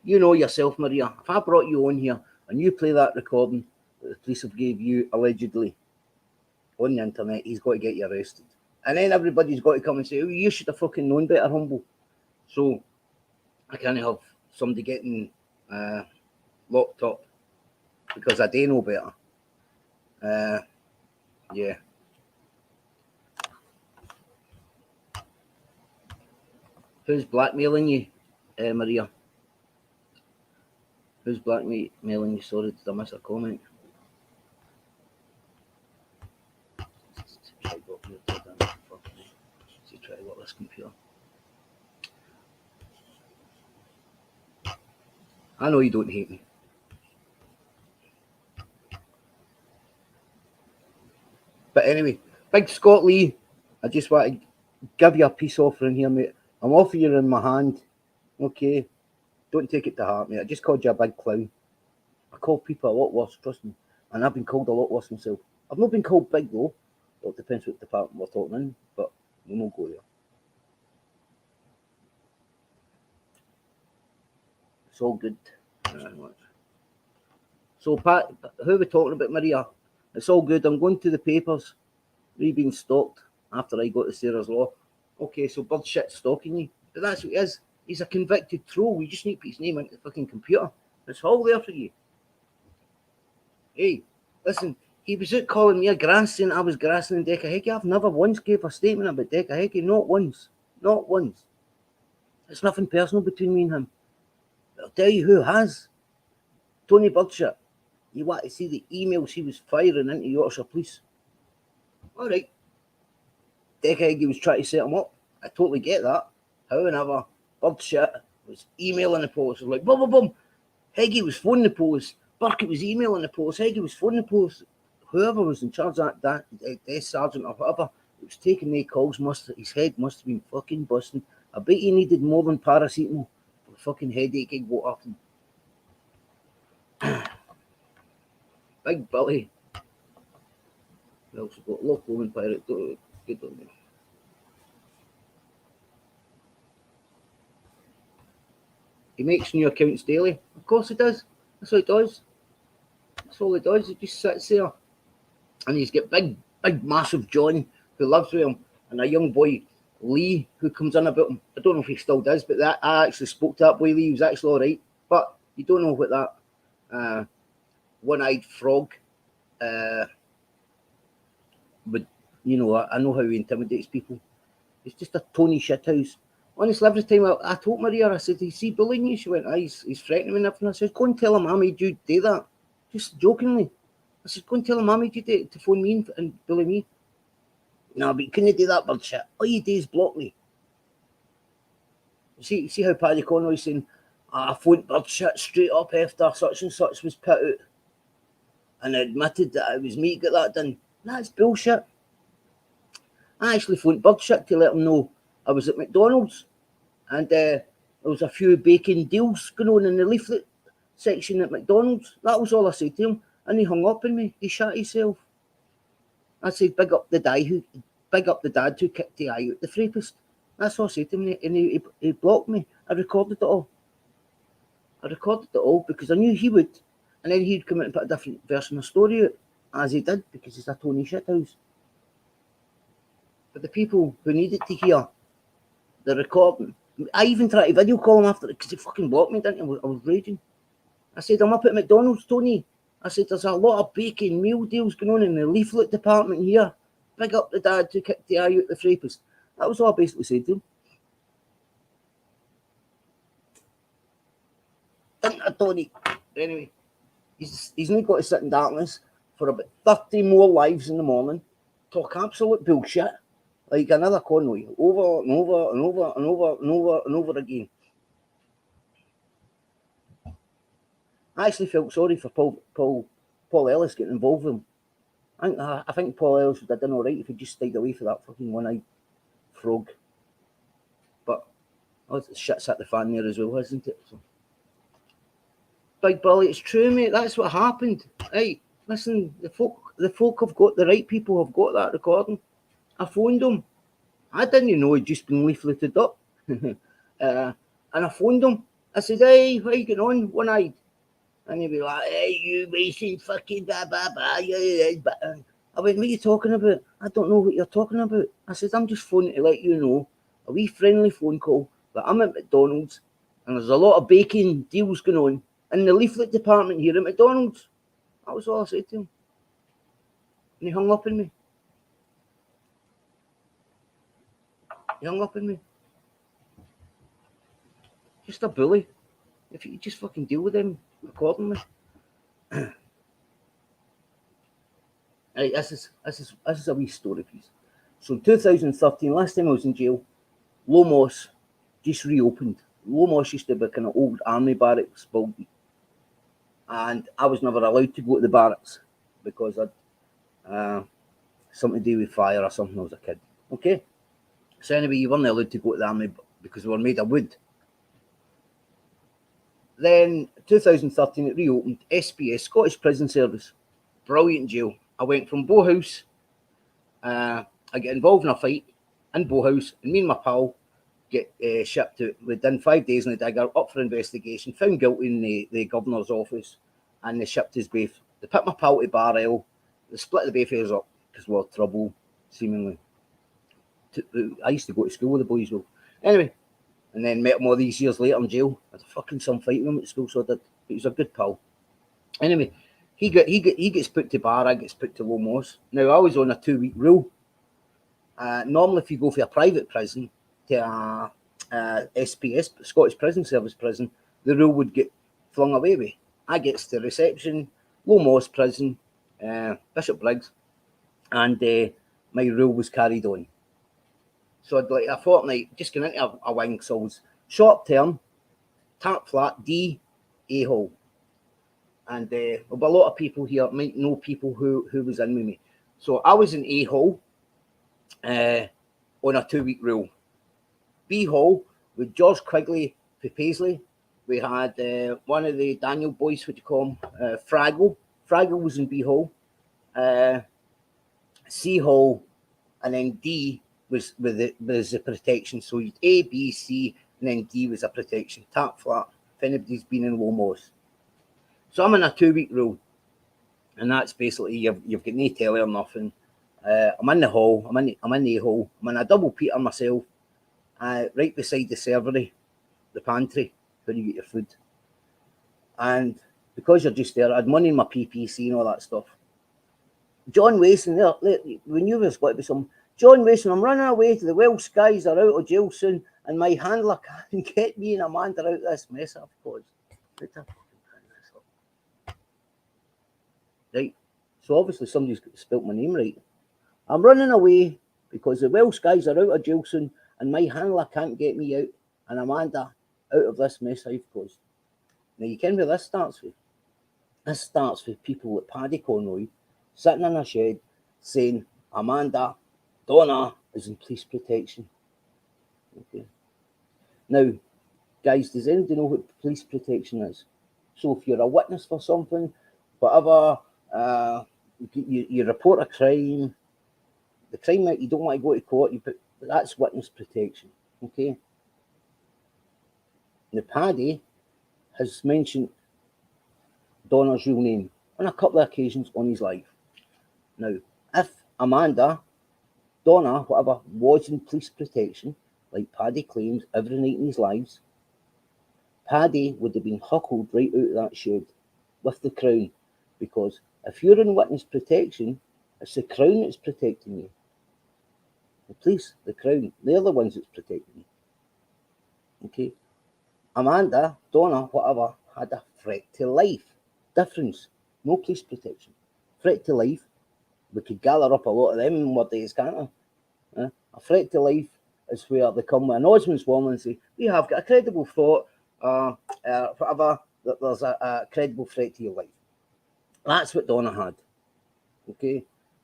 you know yourself, Maria. If I brought you on here and you play that recording that the police have gave you allegedly on the internet, he's got to get you arrested. And then everybody's got to come and say, oh, you should have fucking known better, Humble. So I can't have somebody getting locked up because I do know better. Yeah. Who's blackmailing you, Maria? Who's blackmailing you? Sorry, did I miss a comment? Try to work this computer. I know you don't hate me. But anyway, Big Scott Lee, I just want to give you a peace offering here, mate. I'm offering you in my hand, okay? Don't take it to heart, mate. I just called you a big clown. I call people a lot worse, trust me. And I've been called a lot worse myself. I've not been called big, though. Well, it depends what department we're talking in, but we won't go there. It's all good. So, Pat, who are we talking about, Maria? It's all good. I'm going to the papers. We've been stalked after I got the Sarah's Law. Okay, so bird shit stalking you. But that's what he is. He's a convicted troll. We just need to put his name into the fucking computer. It's all there for you. Hey, listen, he was out calling me a grass saying I was grassing in Decahegi. I've never once gave a statement about Decahegi. Not once. Not once. It's nothing personal between me and him. But I'll tell you who has. Tony Birdshot. You want to see the emails he was firing into Yorkshire Police? All right. Deckheggie was trying to set him up. I totally get that. However, Birdshot was emailing the police. It was like, boom, boom, boom. Heggie was phoning the police. Burkett was emailing the police. Heggie was phoning the police. Whoever was in charge of that desk sergeant or whatever, it was taking the calls. His head must have been fucking busting. I bet he needed more than paracetamol for the fucking headache he got up. Big Billy. We also got Local and Pirate. Good on me. He makes new accounts daily. Of course he does. That's what he does. That's all he does. He just sits there. And he's got big, massive John who lives with him. And a young boy, Lee, who comes in about him. I don't know if he still does, but I actually spoke to that boy, Lee. He was actually all right. But you don't know what that one-eyed frog would, you know, I know how he intimidates people. He's just a Tony shithouse. Honestly, every time I told Maria, I said, is he bullying you? She went, he's threatening me and everything. I said, go and tell him I made you do that. Just jokingly. I said, go and tell him I made you do it, to phone me and bully me. No, but you couldn't do that, bird shit. All you do is block me. See how Paddy Conroy's saying, I phoned bird shit straight up after such and such was put out. And I admitted that it was me that got that done. That's bullshit. I actually phoned bird shit to let him know I was at McDonald's. And there was a few bacon deals going on in the leaflet section at McDonald's. That was all I said to him. And he hung up on me. He shot himself. I said, big up the dad who kicked the eye out the rapist. That's all I said to him. And he blocked me. I recorded it all. Because I knew he would. And then he'd come out and put a different version of the story out, as he did, because he's a Tony shithouse. But the people who needed to hear the recording, I even tried to video call him after it because he fucking blocked me, didn't he? I was raging. I said, I'm up at McDonald's, Tony. I said, there's a lot of bacon meal deals going on in the leaflet department here. Big up the dad who kicked the eye out the rapist. That was all I basically said to him. Didn't I, Tony? Anyway, he's not got to sit in darkness for about 30 more lives in the morning, talk absolute bullshit, like another Conroy, over and over and over and over and over and over again. I actually felt sorry for Paul Ellis getting involved with him. I think Paul Ellis would have done all right if he just stayed away from that fucking one-eyed frog. But shit's at the fan there as well, isn't it? So. Big Billy, it's true, mate. That's what happened. Hey, listen, the folk have got, the right people have got that recording. I phoned him. I didn't know he'd just been leafleted up. And I phoned him. I said, hey, how you getting on, one-eyed? And he'd be like, hey, you wasting fucking blah, blah, blah. I went, what are you talking about? I don't know what you're talking about. I said, I'm just phoning to let you know, a wee friendly phone call, that I'm at McDonald's and there's a lot of bacon deals going on in the leaflet department here at McDonald's. That was all I said to him. And he hung up on me. Just a bully. If you just fucking deal with him accordingly. Right, this is a wee story piece. So in 2013, last time I was in jail, Low Moss just reopened. Low Moss used to be kind of old army barracks building. And I was never allowed to go to the barracks because I'd something to do with fire or something when I was a kid. Okay? So anyway, you weren't allowed to go to the army because we were made of wood. Then 2013 it reopened. SPS, Scottish Prison Service. Brilliant jail. I went from Bowhouse. I get involved in a fight in Bowhouse, and me and my pal get shipped out within 5 days in the digger, up for investigation, found guilty in the governor's office, and they shipped us both. They put my pal to Barrel, they split the both of us up because we were trouble, seemingly. I used to go to school with the boys, well. Anyway, and then met him all these years later in jail. I had fucking some fight with him at school, so I did. But he was a good pal. Anyway, he gets put to Bar, I gets put to Low Moss. Now, I was on a 2-week rule. Normally, if you go for a private prison, to SPS, Scottish Prison Service prison, the rule would get flung away with. I gets to reception, Low Moss prison, Bishop Briggs, and my rule was carried on. So I'd like a fortnight, just going into a wing, so I was short term, tap flat, D, A-hole. And there'll be a lot of people here might know people who was in with me. So I was in A-hole on a 2-week rule. B-hole with George Quigley for Paisley. We had one of the Daniel boys, what do you call him? Fraggle. Fraggle was in B-hole. C-hole, and then D was the protection. So A, B, C, and then D was a protection. Tap flat, if anybody's been in Low Moss. So I'm in a 2-week rule. And that's basically, you've got no telly or nothing. I'm in the hall, I'm in the hole, I'm in a double Peter myself, right beside the servery, the pantry, where you get your food. And because you're just there, I had money in my PPC and all that stuff. John Wason there, we knew there was going to be some. John Wason, I'm running away to the Welsh guys are out of jail soon, and my handler can't get me and Amanda out of this mess I've caused. Right, so obviously somebody's spelt my name right. I'm running away because the Welsh guys are out of jail soon, and my handler can't get me out and Amanda out of this mess I've caused. Now you can where this starts with. This starts with people like Paddy Conroy sitting in a shed saying Amanda, Donna is in police protection. Okay. Now, guys, does anybody know what police protection is? So if you're a witness for something, whatever, you report a crime, the crime that you don't want to go to court, that's witness protection. Okay. Now, Paddy has mentioned Donna's real name on a couple of occasions on his life. Now, if Amanda, Donna, whatever, was in police protection, like Paddy claims every night in his lives, Paddy would have been huckled right out of that shed with the Crown, because if you're in witness protection, it's the Crown that's protecting you. The police, the Crown, they're the ones that's protecting you. Okay? Amanda, Donna, whatever, had a threat to life. Difference. No police protection. Threat to life. We could gather up a lot of them in more days, can't we? A threat to life is where they come with an Osmond's warning and say, we have got a credible thought, whatever, that there's a credible threat to your life. That's what Donna had. Okay?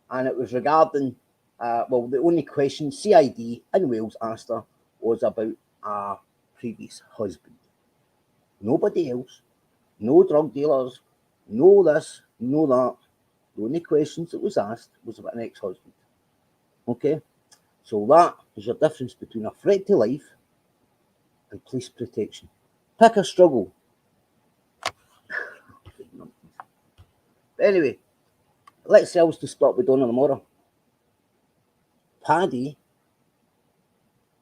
And it was regarding, well, the only question CID in Wales asked her was about a previous husband. Nobody else. No drug dealers. No this, no that. The only questions that was asked was about an ex-husband. Okay? So that is your difference between a threat to life and police protection. Pick a struggle. Anyway, let's say I was to stop with Donna tomorrow. Paddy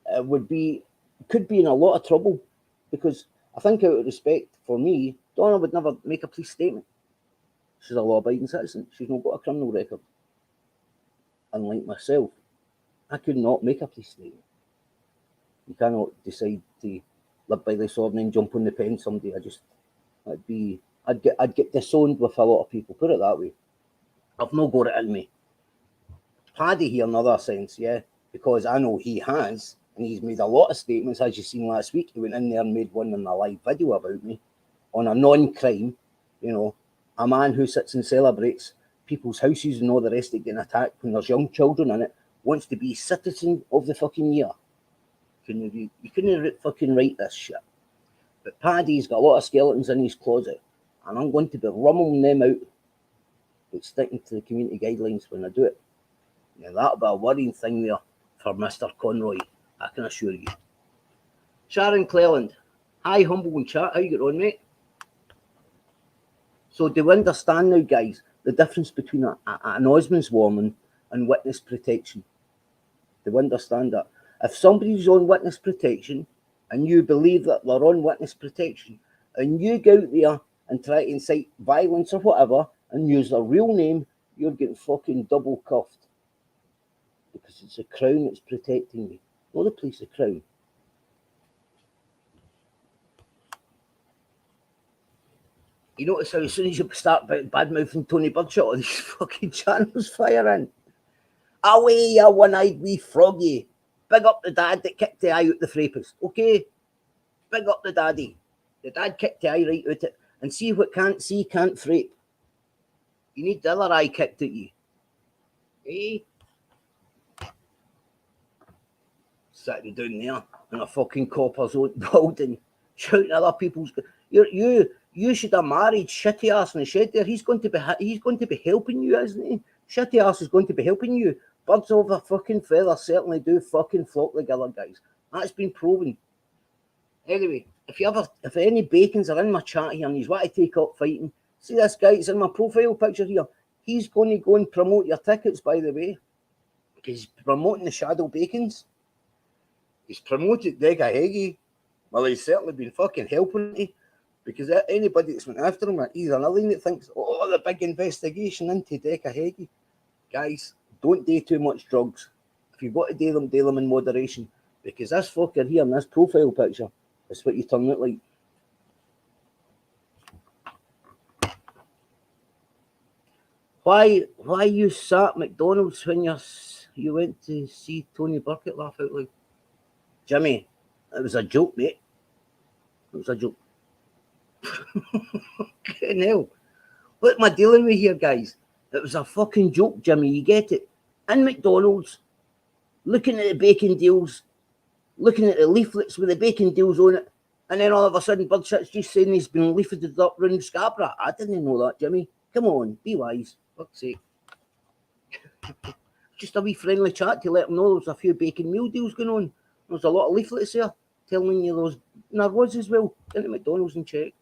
could be in a lot of trouble, because I think out of respect for me, Donna would never make a police statement. She's a law-abiding citizen. She's not got a criminal record. Unlike myself, I could not make a police statement. You cannot decide to live by the sword and then jump on the pen someday. I'd get disowned with a lot of people, put it that way. I've not got it in me. Paddy here, in another sense, yeah, because I know he has, and he's made a lot of statements, as you've seen last week. He went in there and made one in a live video about me on a non-crime, you know, a man who sits and celebrates people's houses and all the rest of getting attacked when there's young children in it, wants to be citizen of the fucking year. You couldn't fucking write this shit. But Paddy's got a lot of skeletons in his closet, and I'm going to be rumming them out, but sticking to the community guidelines when I do it. Now, that'll be a worrying thing there for Mr. Conroy, I can assure you. Sharon Cleland. Hi, Humble and Chat. How you get on, mate? So do we understand now, guys, the difference between an Osmond's warning and witness protection? Do we understand that? If somebody's on witness protection and you believe that they're on witness protection and you go out there and try to incite violence or whatever and use their real name, you're getting fucking double cuffed. Because it's the Crown that's protecting you. Not the police, the Crown. You notice how as soon as you start bad mouthing Tony Birchett, all these fucking channels firing. Away, you one-eyed wee froggy. Big up the dad that kicked the eye out the frapist, okay? Big up the daddy. The dad kicked the eye right out it. And see what can't see, can't frape. You need the other eye kicked at you. Eh? Sitting down there in a fucking copper's own building, shouting at other people's... You should have married shitty ass in the shed there. He's going to be helping you, isn't he? Shitty ass is going to be helping you. Birds of a fucking feather certainly do fucking flock together, guys. That's been proven. Anyway, if any bacons are in my chat here and you want to take up fighting, see this guy, it's in my profile picture here. He's going to go and promote your tickets, by the way. He's promoting the Shadow Bacons. He's promoted Dega Heggie. Well, he's certainly been fucking helping me. Because anybody that's went after him, he's another thing that thinks, oh, the big investigation into Dega Heggie. Guys, don't do too much drugs. If you've got to do them in moderation. Because this fucker here in this profile picture is what you turn out like. Why you sat at McDonald's when you went to see Tony Burkett laugh out loud? Jimmy, it was a joke, mate. It was a joke. Fucking hell. What am I dealing with here, guys? It was a fucking joke, Jimmy. You get it? In McDonald's, looking at the bacon deals, looking at the leaflets with the bacon deals on it, and then all of a sudden, Birdshit's just saying he's been leafleted up round Scarborough. I didn't know that, Jimmy. Come on, be wise. Fuck's sake. Just a wee friendly chat to let them know there's a few bacon meal deals going on. There's a lot of leaflets there telling you those. And there was as well. Into McDonald's and check.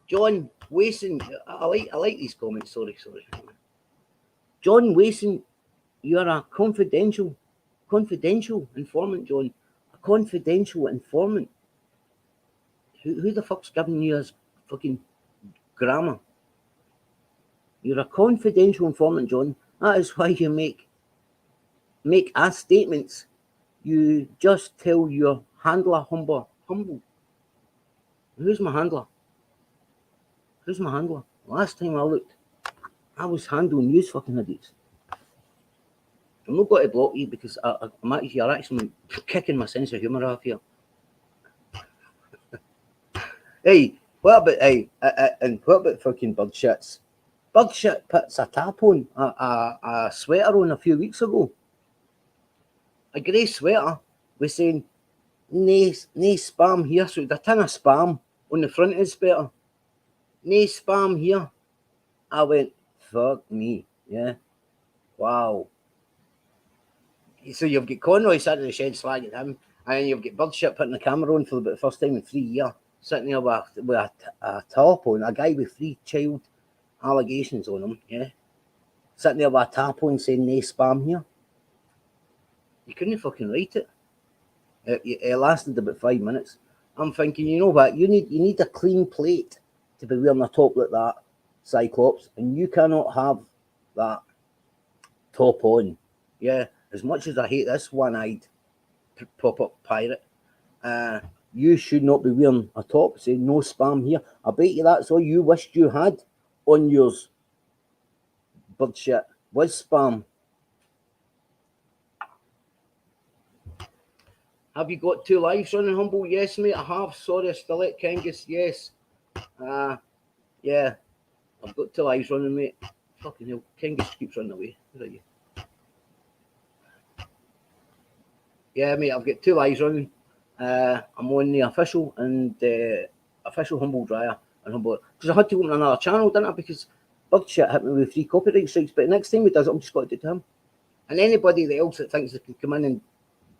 John Wason, I like these comments. Sorry. John Wason, you're a confidential informant, John. A confidential informant. Who the fuck's giving you his fucking grammar? You're a confidential informant, John. That is why you make ass statements. You just tell your handler humble. Who's my handler? Last time I looked, I was handling you fucking idiots. I'm not going to block you because you're actually kicking my sense of humour off here. Hey, what about fucking Birdshits? Birdshit puts a tap on, a sweater on a few weeks ago. A grey sweater was saying, nae spam here, so there's a ton of spam on the front of the sweater. Nae spam here. I went, fuck me, yeah. Wow. So you've got Conroy sat in the shed slagging him, and then you've got Birdshit putting the camera on for the first time in 3 years, sitting there with a top on, a guy with 3 child allegations on him, yeah. Sitting there with a tap on saying nae spam here. You couldn't fucking write it. It lasted about 5 minutes. I'm thinking, you know what? You need a clean plate to be wearing a top like that, Cyclops, and you cannot have that top on. Yeah, as much as I hate this one-eyed pop-up pirate, you should not be wearing a top saying no spam here. I bet you that's all you wished you had on yours. Birdshit was spam. Have you got 2 lives running, Humble? Yes, mate, I have. Sorry, I still at Kangas. Yes. Yeah. I've got 2 lives running, mate. Fucking hell. Kangas keeps running away. Where are you? Yeah, mate, I've got 2 lives running. I'm on the official and official Humble Dryer and Humble. Because I had to open another channel, didn't I? Because Birdshit hit me with 3 copyright strikes. But next time he does it, I'm just going to do it to him. And anybody else that thinks they can come in and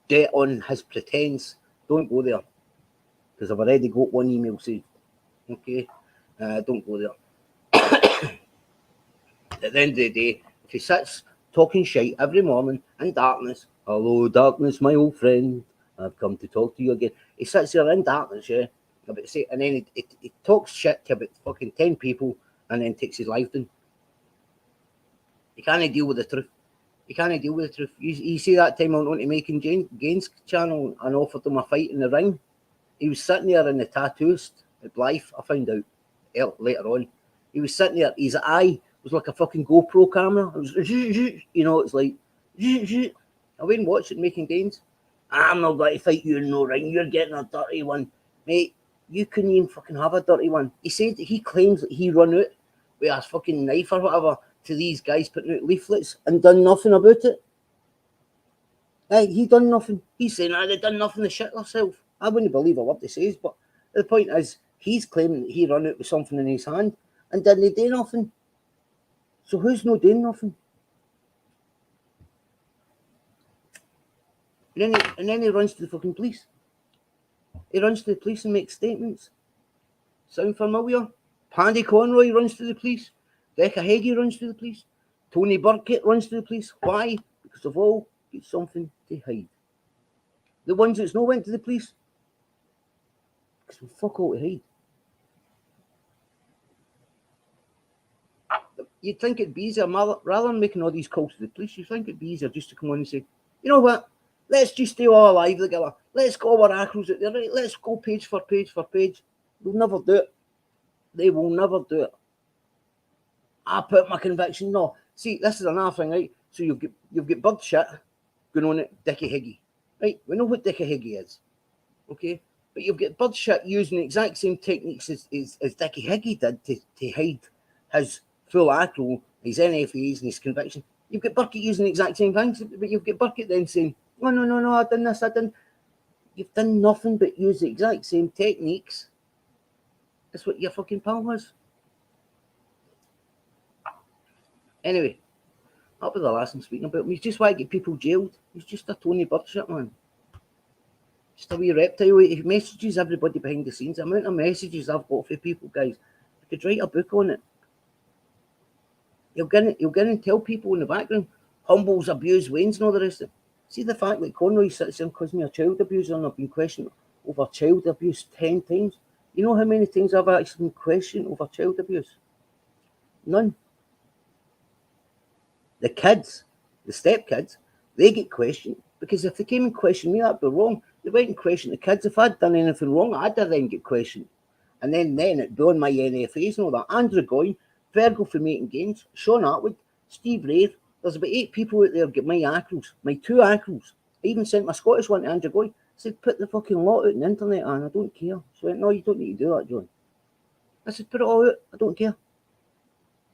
get on his pretense, don't go there, because I've already got 1 email saved. Okay, don't go there. At the end of the day, if he sits talking shite every morning in darkness, hello darkness, my old friend, I've come to talk to you again. He sits there in darkness, yeah, and then he talks shit to about fucking 10 people and then takes his life down. He can't deal with the truth. You can't deal with the truth. You see that time I went on to Making Gains channel and offered him a fight in the ring. He was sitting there in the tattooist at Blythe. I found out later on. He was sitting there. His eye was like a fucking GoPro camera. It was, you know, it's like, I went and watched it making gains. I'm not going to fight you in no ring. You're getting a dirty one, mate. You couldn't even fucking have a dirty one. He said he claims that he run out with a fucking knife or whatever to these guys putting out leaflets and done nothing about it. Hey, he done nothing. He's saying, they done nothing to shit themselves. I wouldn't believe a word he says, but the point is, he's claiming that he run out with something in his hand and didn't do nothing. So who's not doing nothing? And then he runs to the fucking police. He runs to the police and makes statements. Sound familiar? Paddy Conroy runs to the police. Decca Heggie runs to the police. Tony Burkett runs to the police. Why? Because they've all got something to hide. The ones that's not went to the police, because we fuck all to hide. You'd think it'd be easier, rather than making all these calls to the police, you'd think it'd be easier just to come on and say, you know what, let's just stay all alive together. Let's go our acros out there, right? Let's go page for page for page. They'll never do it. They will never do it. I put my conviction. No. See, this is another thing, right? So you've got bird shit going on at Dickie Higgy. Right? We know what Dickie Higgy is. Okay? But you've got bird shit using the exact same techniques as Dickie Higgy did to hide his full acro, his NFAs and his conviction. You've got Burkett using the exact same things, but you've got Burkett then saying, oh, no, I done this, I done. You've done nothing but use the exact same techniques. That's what your fucking pal was. Anyway, that'll be the last I'm speaking about him. He's just why to get people jailed. He's just a Tony Bird shit, man. Just a wee reptile. He messages everybody behind the scenes. The amount of messages I've got for people, guys, I could write a book on it. He'll get in and tell people in the background, Humble's abused Wayne's and all the rest of it. See the fact that Conroy sits there and calls me a child abuser and I've been questioned over child abuse 10 times. You know how many times I've actually been questioned over child abuse? None. The kids, the stepkids, they get questioned because if they came and questioned me, that'd be wrong. They went and questioned the kids. If I'd done anything wrong, I'd then get questioned. And then it'd be on my NFAs and all that. Andrew Goyne, Virgo for Making Gains, Sean Atwood, Steve Rave. There's about 8 people out there get my acros, my 2 acros. I even sent my Scottish one to Andrew Goyne. I said, put the fucking lot out on the internet, and I don't care. So I went, no, you don't need to do that, John. I said, put it all out. I don't care.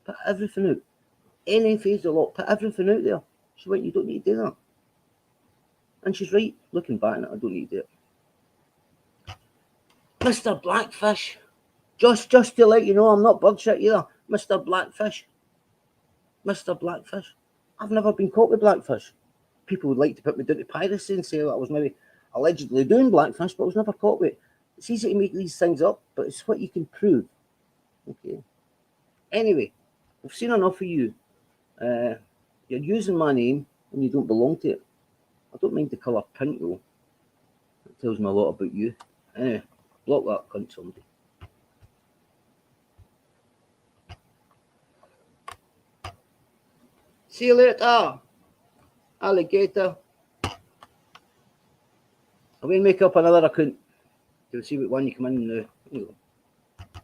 Put everything out. NFA's a lot. Put everything out there. She went, you don't need to do that. And she's right. Looking back on it, I don't need to do it. Mr. Blackfish. Just to let you know, I'm not bird shit either. Mr. Blackfish. Mr. Blackfish. I've never been caught with blackfish. People would like to put me down to piracy and say that I was maybe allegedly doing blackfish, but I was never caught with it. It's easy to make these things up, but it's what you can prove. Okay. Anyway, I've seen enough of you. You're using my name and you don't belong to it. I don't mind the colour pink though. It tells me a lot about you. Anyway, block that cunt somebody. See you later, alligator. I'm going to make up another account. You'll see what one you come in now. Here you go.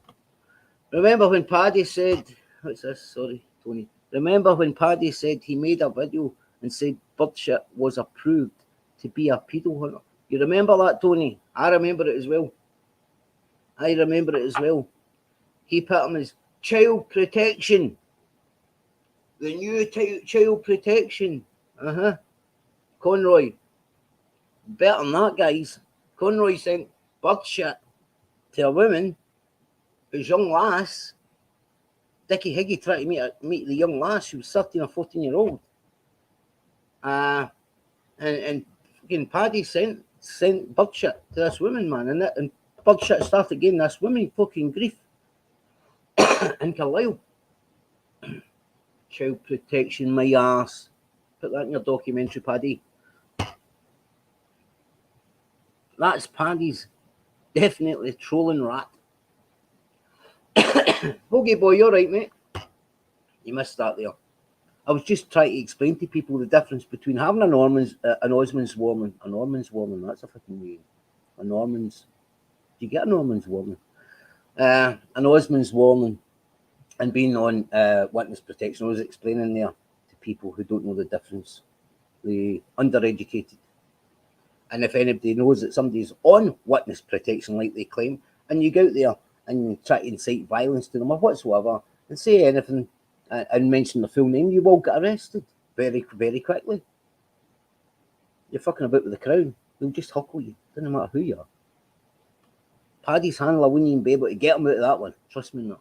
Remember when Paddy said, what's this? Sorry, Tony. Remember when Paddy said he made a video and said bird shit was approved to be a pedo hunter? You remember that, Tony? I remember it as well. He put him as child protection. The new child protection. Conroy. Better than that, guys. Conroy sent bird shit to a woman who's young lass. Dickie Higgy tried to meet the young lass. She was 13 or 14-year-old. And fucking Paddy sent bird shit to this woman, man. And bird shit started getting this woman fucking grief in Carlisle. Child protection, my ass. Put that in your documentary, Paddy. That's Paddy's definitely trolling rat. Hoagie boy, you're right, mate. You missed that there. I was just trying to explain to people the difference between having an Osmond's warming. An Ormond's warming, that's a fucking name. An Ormond's. Do you get an Ormond's warming? And Osmond's warning and being on witness protection, I was explaining there to people who don't know the difference, the undereducated. And if anybody knows that somebody's on witness protection like they claim, and you go out there and you try to incite violence to them or whatsoever and say anything and mention the full name, you will get arrested very, very quickly. You're fucking about with the Crown. They'll just huckle you. Doesn't matter who you are. Paddy's handler wouldn't even be able to get him out of that one. Trust me now.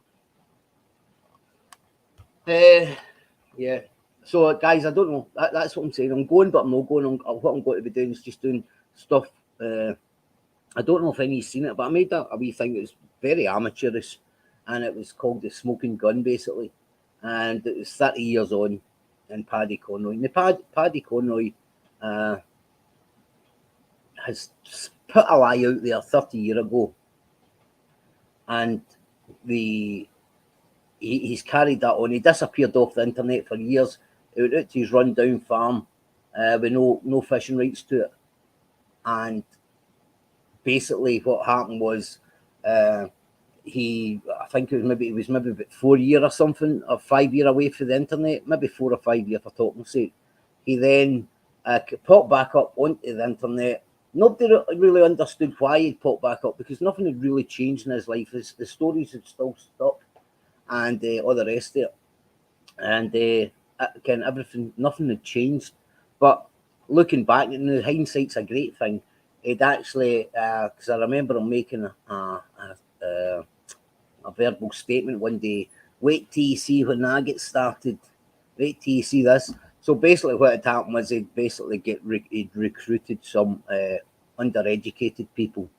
Yeah. So, guys, I don't know. That's what I'm saying. I'm going, but I'm not going. What I'm going to be doing is just doing stuff. I don't know if anybody's seen it, but I made a wee thing that was very amateurish, and it was called The Smoking Gun, basically. And it was 30 years on in Paddy Conroy. And Paddy Conroy has put a lie out there 30 years ago, and he's carried that on. He disappeared off the internet for years. He went out to his rundown farm with no fishing rights to it. And basically what happened was I think he was maybe about 4 years or something, or 5 years away from the internet, maybe 4 or 5 years for talking sake. He then popped back up onto the internet. Nobody really understood why he'd popped back up, because nothing had really changed in his life. The stories had still stuck, and all the rest of it. And again, nothing had changed. But looking back, and hindsight's a great thing. It actually, because I remember him making a verbal statement one day. Wait till you see when I get started. Wait till you see this. So basically, what had happened was he'd recruited some undereducated people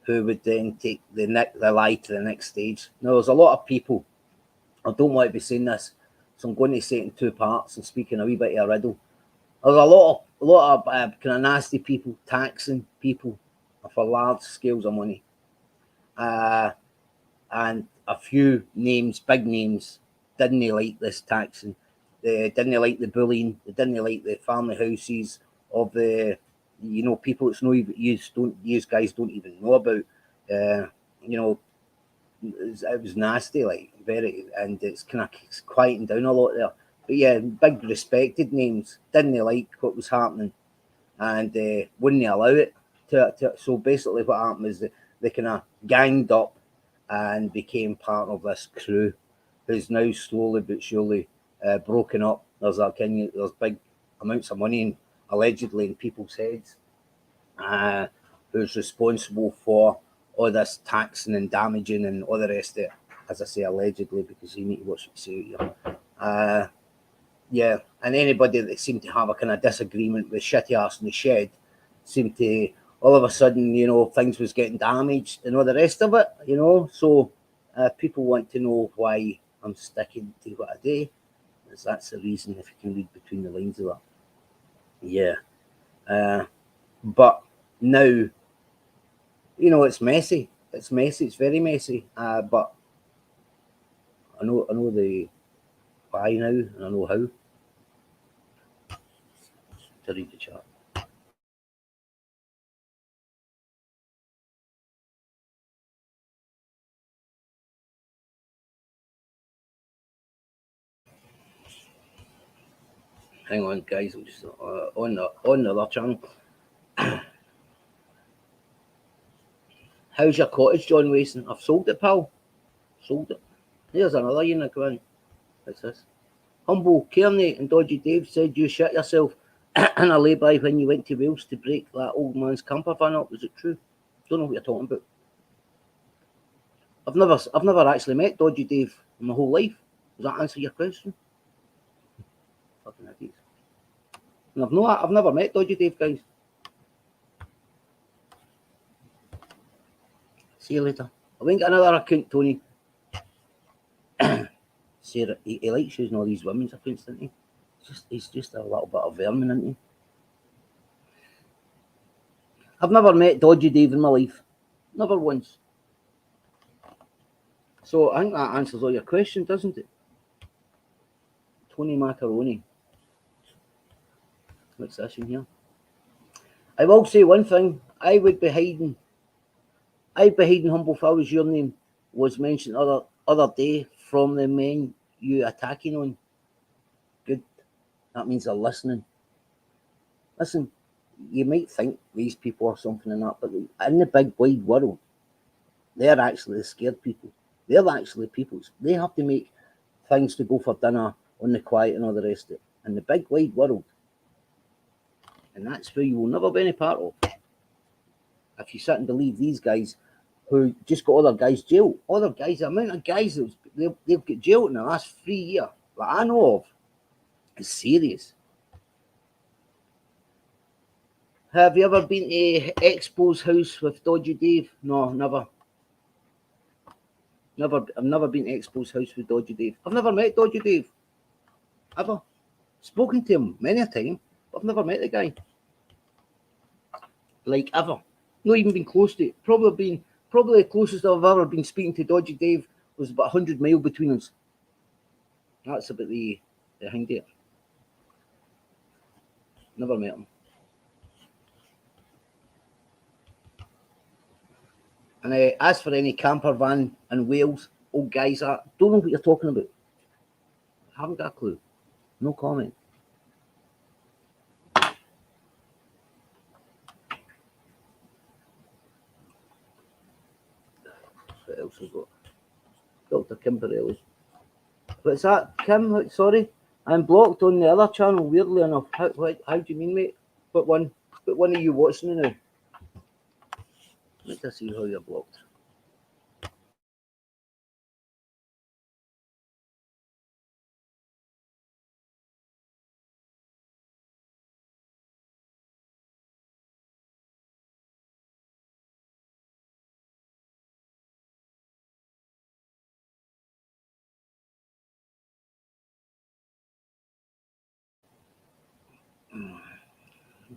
who would then take the lie to the next stage. Now, there's a lot of people. I don't want to be saying this, so I'm going to say it in two parts and speaking a wee bit of a riddle. There's a lot of kind of nasty people taxing people for large scales of money, and a few names, big names, didn't like this taxing. They didn't like the bullying. They didn't like the family houses of the, people that's no even you guys don't even know about. It was nasty, like very, and it's kind of quieting down a lot there. But yeah, big respected names didn't like what was happening, and wouldn't allow it to. So basically, what happened is they kind of ganged up and became part of this crew, who's now slowly but surely broken up. There's big amounts of money allegedly in people's heads, who's responsible for all this taxing and damaging and all the rest of it. As I say, allegedly, because you need to watch what you say here. Yeah, and anybody that seemed to have a kind of disagreement with shitty arse in the shed seemed to all of a sudden, things was getting damaged and all the rest of it, So people want to know why I'm sticking to what I do. That's the reason, if you can read between the lines of that. Yeah. But now, it's messy. It's messy. It's very messy. But I know the why now, and I know how to read the chat. Hang on, guys. I'm just on the other channel. How's your cottage, John Wason? I've sold it, pal. Sold it. Here's another unit come in. What's this? Humble Kearney and Dodgy Dave said you shit yourself in a lay-by when you went to Wales to break that old man's camper van up. Is it true? Don't know what you're talking about. I've never actually met Dodgy Dave in my whole life. Does that answer your question? Fucking idiots. And I've never met Dodgy Dave, guys. See you later. I won't get another account, Tony. Sarah, he likes using all these women's accounts, doesn't he? He's just a little bit of vermin, isn't he? I've never met Dodgy Dave in my life. Never once. So I think that answers all your questions, doesn't it? Tony Macaroni. What's this in here? I will say one thing. I'd be hiding Humble if I was your name. was mentioned other day from the men you attacking on. Good. That means they're listening. Listen, you might think these people are something and that, but in the big wide world, they're actually the scared people. They're actually peoples. They have to make things to go for dinner on the quiet and all the rest of it. In the big wide world. And that's who you will never be any part of. If you sit and believe these guys who just got other guys jailed. Other guys, the amount of guys that they've got jailed in the last 3 years that I know of is serious. Have you ever been to Expo's house with Dodgy Dave? No, never. I've never been to Expo's house with Dodgy Dave. I've never met Dodgy Dave. Ever. Spoken to him many a time, but I've never met the guy. Like ever. Not even been close to it. Probably the closest I've ever been speaking to Dodgy Dave was about 100 miles between us. That's about the thing there. Never met him. And as for any camper van in Wales, old guys, I don't know what you're talking about. Haven't got a clue. No comment. What else have we got? Dr. Kimberelli. What's that, Kim? Sorry, I'm blocked on the other channel. Weirdly enough, how do you mean, mate? What one are you watching now? Let us see how you're blocked.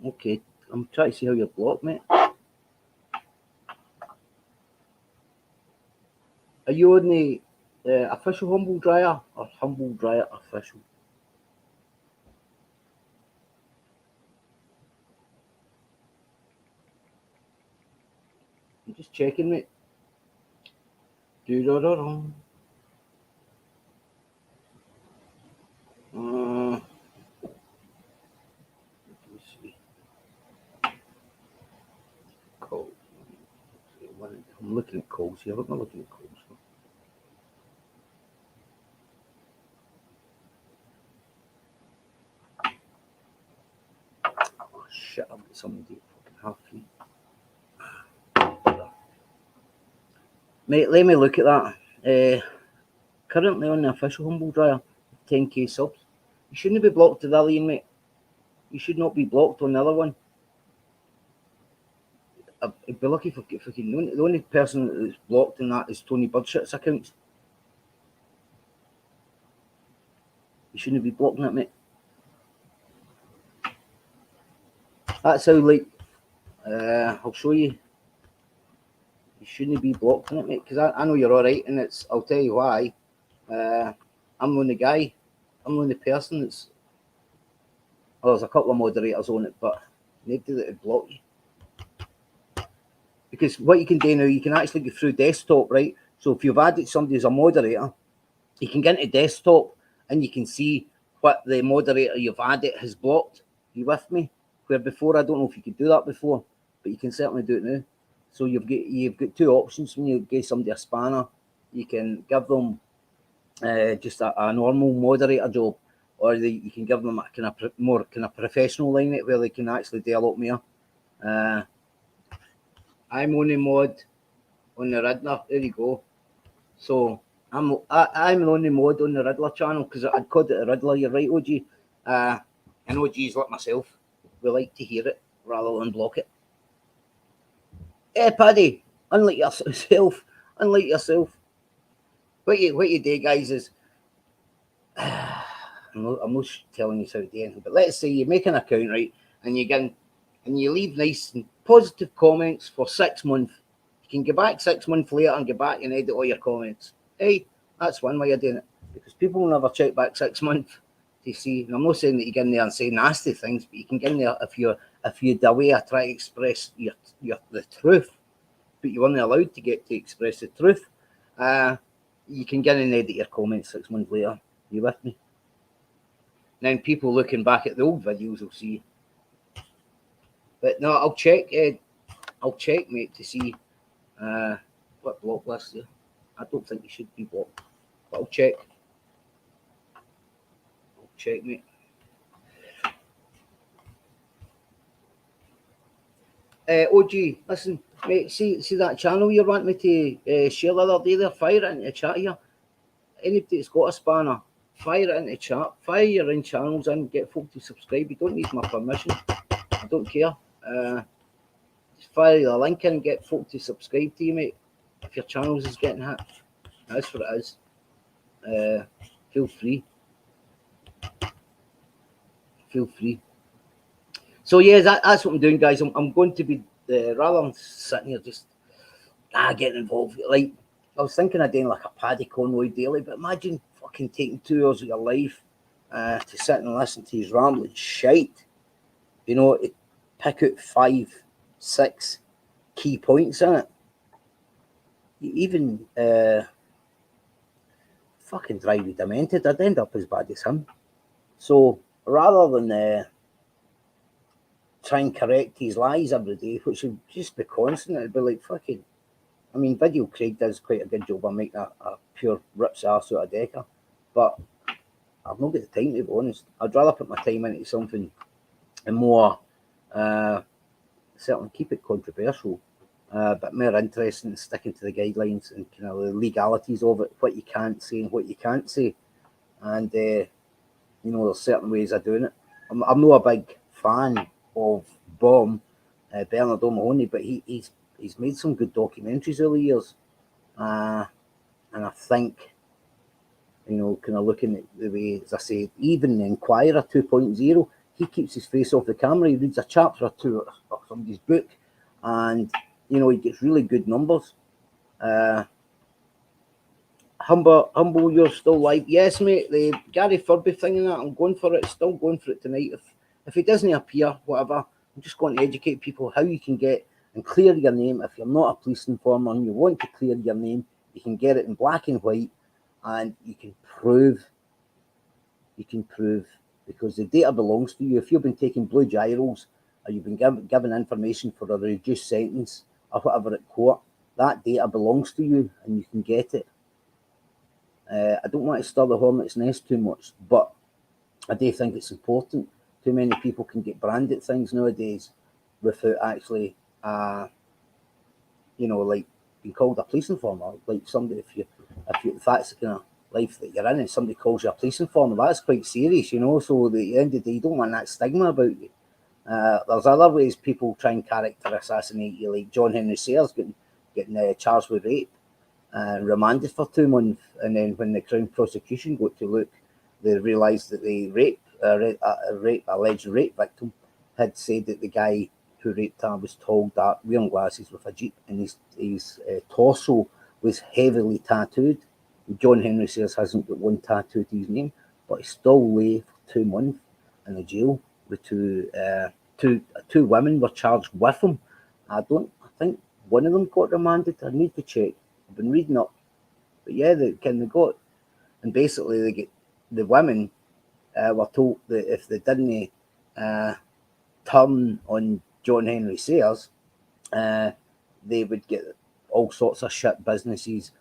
Okay, I'm trying to see how you're blocked, mate. Are you on the official Humble Dryer or Humble Dryer official? I'm just checking, mate. Calls. I'm looking at calls here. I'm not looking at calls. Oh shit! I've got something to fucking half. Mate, let me look at that. Currently on the official Humble Dryer, 10k subs. You shouldn't be blocked to the other one, mate. You should not be blocked on the other one. I'd be lucky if I can. The only person that's blocked in that is Tony Birdshit's account. You shouldn't be blocking it, mate. That's how, like, I'll show you. You shouldn't be blocking it, mate, because I know you're all right, and I'll tell you why. I'm the only guy. I'm the only person that's. Well, there's a couple of moderators on it, but nobody that would block you. Because what you can do now, you can actually go through desktop, right? So if you've added somebody as a moderator, you can get into desktop and you can see what the moderator you've added has blocked. You with me? Where before, I don't know if you could do that before, but you can certainly do it now. So you've got two options when you give somebody a spanner. You can give them just a normal moderator job, or you can give them a more professional line where they can actually do a lot more. I'm only mod on the Riddler. There you go. So I'm the only mod on the Riddler channel because I'd called it a Riddler. You're right, OG. And OGs like myself, we like to hear it rather than block it. Paddy, unlike yourself, what you do, guys, is I'm not telling you how to do anything, but let's say you make an account, right, and you leave nice and positive comments for 6 months. You can go back 6 months later and go back and edit all your comments. Hey, that's one way of doing it, because people will never check back 6 months to see. And I'm not saying that you get in there and say nasty things, but you can get in there if you're the way I try to express the truth, but you weren't allowed to get to express the truth. You can get in and edit your comments 6 months later. You with me? Then people looking back at the old videos will see. But no, I'll check, mate, to see what block list there. I don't think you should be blocked, but I'll check. Mate. OG, listen, mate, see that channel you want me to share the other day there? Fire it into the chat here. Anybody that's got a spanner, fire it into the chat. Fire your own channels in, get folk to subscribe. You don't need my permission. I don't care. Just fire the link in and get folk to subscribe to you, mate. If your channels is getting hit, that's what it is. Feel free. So yeah, that's what I'm doing, guys. I'm going to be rather than sitting here just getting involved. Like I was thinking of doing like a Paddy Conroy daily, but imagine fucking taking 2 hours of your life to sit and listen to his rambling shite. You know, to pick out 5, 6 key points in it. Even fucking drive you demented. I'd end up as bad as him. So rather than try and correct his lies every day, which would just be constant, it'd be like fucking. I mean, Video Craig does quite a good job of making a pure rips arse out of Decker, but I've not got the time, to be honest. I'd rather put my time into something and more, certainly keep it controversial, but more interesting, sticking to the guidelines and kind of the legalities of it, what you can't say and what you can't say. And, you know, there's certain ways of doing it. I'm not a big fan of Bernard O'Mahony, but he's made some good documentaries over the years. And I think, you know, kind of looking at the way, as I say, even the Inquirer 2.0, he keeps his face off the camera. He reads a chapter or two of somebody's book, and, you know, he gets really good numbers. Humble, you're still live. Yes, mate, the Gary Furby thing and that, I'm going for it. Still going for it tonight. If he doesn't appear, whatever, I'm just going to educate people how you can get and clear your name. If you're not a police informer and you want to clear your name, you can get it in black and white, and you can prove, because the data belongs to you. If you've been taking blue gyros, or you've been given information for a reduced sentence or whatever at court, that data belongs to you and you can get it. I don't want to stir the hornet's nest too much, but I do think it's important. Too many people can get branded things nowadays without actually, you know, like being called a police informer. Like somebody, if that's the kind of life that you're in, and somebody calls you a police informer, that's quite serious, you know. So at the end of the day, you don't want that stigma about you. There's other ways people try and character assassinate you, like John Henry Sayers getting charged with rape and remanded for 2 months, and then when the Crown prosecution got to look, they realised that the alleged rape victim had said that the guy who raped her was tall, dark, wearing glasses with a jeep, and his torso was heavily tattooed. John Henry Sayers hasn't got one tattoo to his name, but he still lay for 2 months in the jail with two women were charged with him. I think one of them got remanded. I need to check. I've been reading up, but yeah, they got, and basically the women were told that if they didn't turn on John Henry Sayers, they would get all sorts of shit businesses,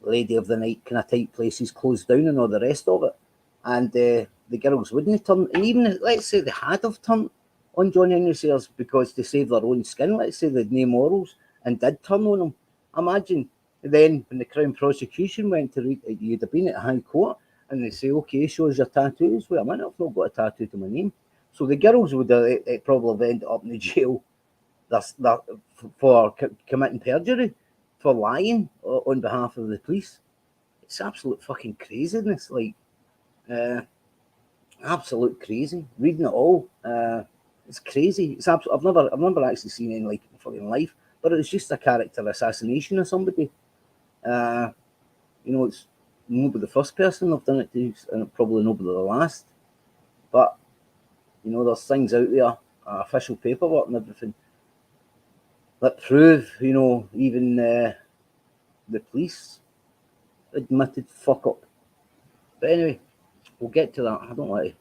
lady of the night kind of type places closed down and all the rest of it. And the girls wouldn't turn, and even if, let's say they had have turned on John Henry Sayers because to save their own skin, let's say they'd no morals and did turn on him. Imagine then when the Crown prosecution went to read, you'd have been at High Court, and they say, okay, show us your tattoos. Wait a minute, I've not got a tattoo to my name. So the girls would probably have ended up in the jail for committing perjury, for lying on behalf of the police. It's absolute fucking craziness, like absolute crazy. Reading it all, it's crazy. It's I've never actually seen anything like it in fucking life. But it's just a character assassination of somebody. You know, it's nobody the first person I've done it to, and probably nobody the last. But you know, there's things out there, official paperwork and everything, that prove, you know, even the police admitted fuck up. But anyway, we'll get to that. I don't want to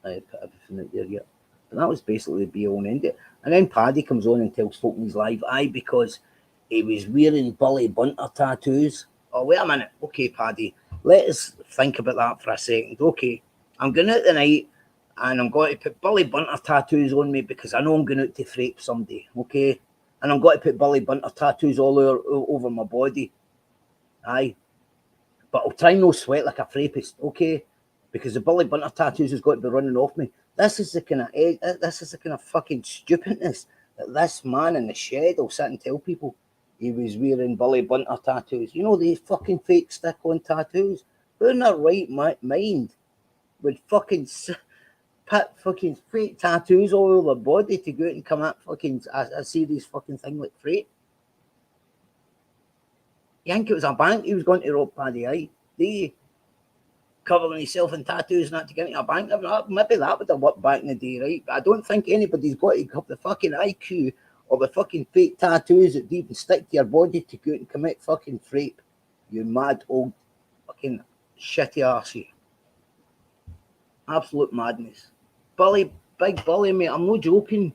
put everything out there yet. But that was basically the be all and end it. And then Paddy comes on and tells folk he's live, because he was wearing Bully Bunter tattoos. Oh, wait a minute. Okay, Paddy, let us think about that for a second. Okay, I'm going out tonight and I'm going to put Bully Bunter tattoos on me because I know I'm going out to rape somebody, okay? And I'm going to put Bully Bunter tattoos all over my body. Aye. But I'll try no sweat like a rapist, okay? Because the Bully Bunter tattoos has got to be running off me. This is the kind of fucking stupidness that this man in the shed will sit and tell people he was wearing Bully Bunter tattoos. You know, these fucking fake stick-on tattoos. Who in their right mind would fucking put fucking fake tattoos all over their body to go out and come at fucking a serious fucking thing like freight? You think it was a bank he was going to rob, Paddy, aye? They covering himself in tattoos and that to get into a bank. Maybe that would have worked back in the day, right? But I don't think anybody's got to have the fucking IQ or the fucking fake tattoos that even stick to your body to go out and commit fucking rape. You mad old fucking shitty arse. Absolute madness. Bully, big bully, mate. I'm not joking.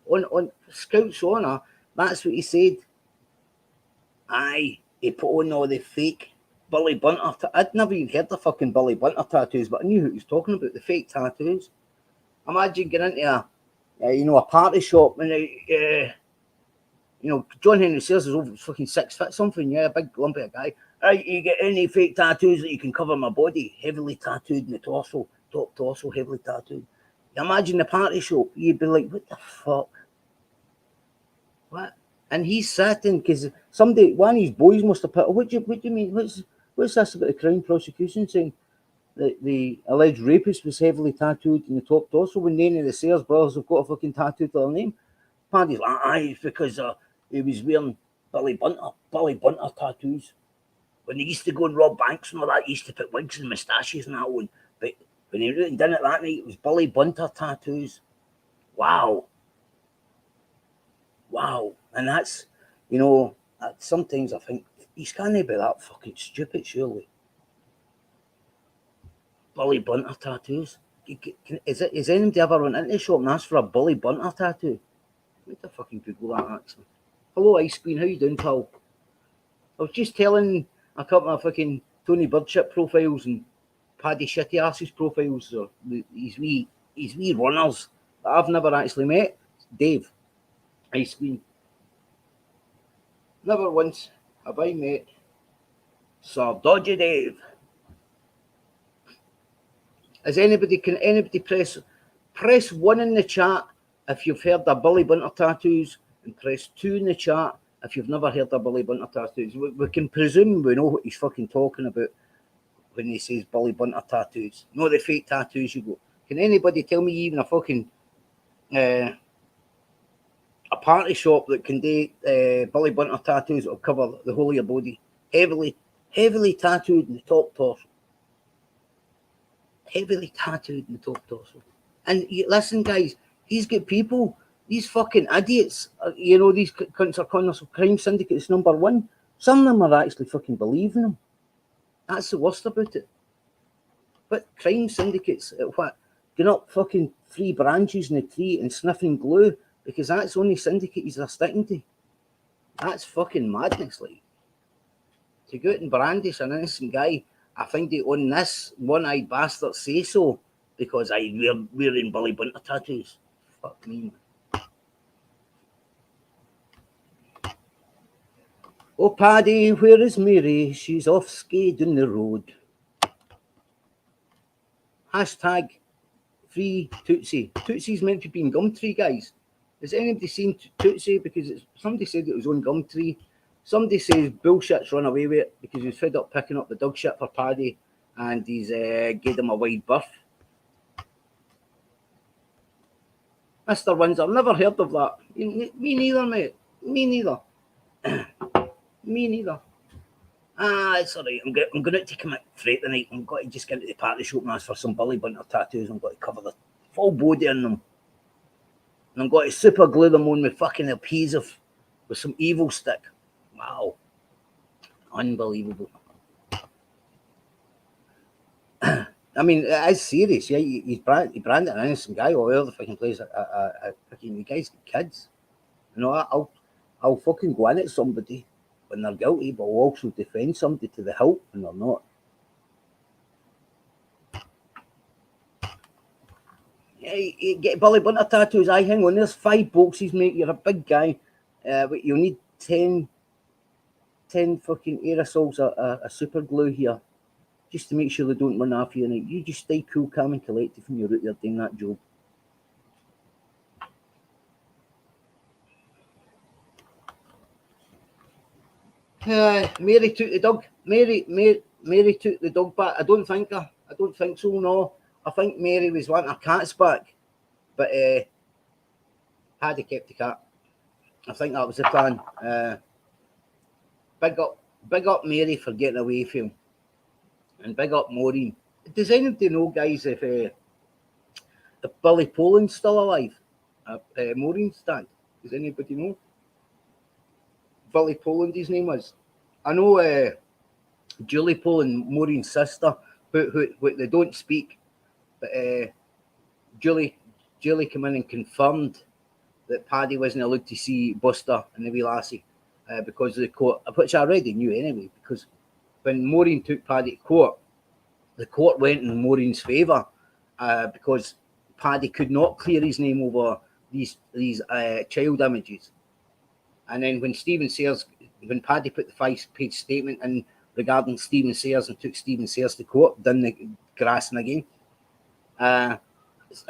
On Scout's honour, that's what he said. Aye, he put on all the fake Bully Bunter. I'd never even heard of fucking Bully Bunter tattoos, but I knew who he was talking about, the fake tattoos. Imagine getting into a party shop and John Henry Sayers is over fucking 6 foot something, a big lumpy guy. Right, you get any fake tattoos that you can cover my body, heavily tattooed in the torso, top torso, heavily tattooed. You imagine the party shop, you'd be like, what the fuck? What? And he's sitting because one of his boys must have put, what do you mean? What's this about the Crown prosecution saying that the alleged rapist was heavily tattooed in the top torso when none of the Sayers brothers have got a fucking tattoo to their name? Paddy's like, aye, it's because he was wearing Bully Bunter tattoos. When he used to go and rob banks and all that, he used to put wigs and moustaches and that on. But when he really done it that night, it was Bully Bunter tattoos. Wow. And that's, sometimes I think, he's can't be that fucking stupid, surely. Bully Bunter tattoos. Is anybody ever went into the shop and asked for a Bully Bunter tattoo? What the fucking Google that, actually. Hello, Ice Queen, how you doing, pal? I was just telling a couple of fucking Tony Birdship profiles and Paddy Shitty Arse's profiles, or his wee runners that I've never actually met. Dave, Ice Queen. Never once have I met Sir Dodgy Dave. Can anybody press 1 in the chat if you've heard of Bully Bunter tattoos, and press 2 in the chat if you've never heard of Bully Bunter tattoos. We can presume we know what he's fucking talking about when he says Bully Bunter tattoos. No, the fake tattoos you go. Can anybody tell me even a fucking a party shop that can do Bully Bunter tattoos that will cover the whole of your body? Heavily tattooed in the top torso. Heavily tattooed in the top torso. And listen, guys, he's got people, these fucking idiots, these cunts are calling us crime syndicates #1. Some of them are actually fucking believing them. That's the worst about it. But crime syndicates, what? Going up fucking 3 branches in a tree and sniffing glue because that's the only syndicate they're sticking to. That's fucking madness, like. To go out and brandish an innocent guy, I think they own this one-eyed bastard say so because we're wearing Bully Bunter tattoos. Fuck me, man. Oh, Paddy, where is Mary? She's off skating the road. Hashtag free Tootsie. Tootsie's meant to be in Gumtree, guys. Has anybody seen Tootsie? Because somebody said it was on Gumtree. Somebody says bullshit's run away with it because he's fed up picking up the dog shit for Paddy and he's gave him a wide berth. Mr. Windsor, never heard of that. Me neither, mate. Me neither. Me neither. It's alright. I'm going out to commit freight tonight. I'm going to just get into the party shop and ask for some Bully Bunter tattoos. I'm going to cover the full body in them. And I'm going to super glue them on with fucking adhesive with some evil stick. Wow. Unbelievable. I mean, it is serious, yeah. He's branded an innocent guy or whoever the fucking plays a fucking the guy's got kids. You know, I'll fucking go in at somebody when they're guilty, but I'll also defend somebody to the hilt when they're not. Yeah, you get Billy Bunter tattoos. I hang on. There's 5 boxes, mate. You're a big guy, but you'll need 10 fucking aerosols of super glue here, just to make sure they don't run off you. And you just stay cool, calm, and collected when you're out there doing that job. Mary took the dog. Mary took the dog back. I don't think so. No, I think Mary was wanting her cats back, but Paddy kept the cat. I think that was the plan. Big up Mary for getting away from him, and big up Maureen. Does anybody know, guys, if Billy Poland's still alive? Maureen's dad. Does anybody know? Billy Poland, his name was. I know Julie Poland, Maureen's sister, who they don't speak, but Julie came in and confirmed that Paddy wasn't allowed to see Buster and the wee lassie because of the court, which I already knew anyway, because when Maureen took Paddy to court, the court went in Maureen's favour because Paddy could not clear his name over these child images. And then when Paddy put the 5-page statement in regarding Stephen Sayers and took Stephen Sayers to court, done the grassing again. I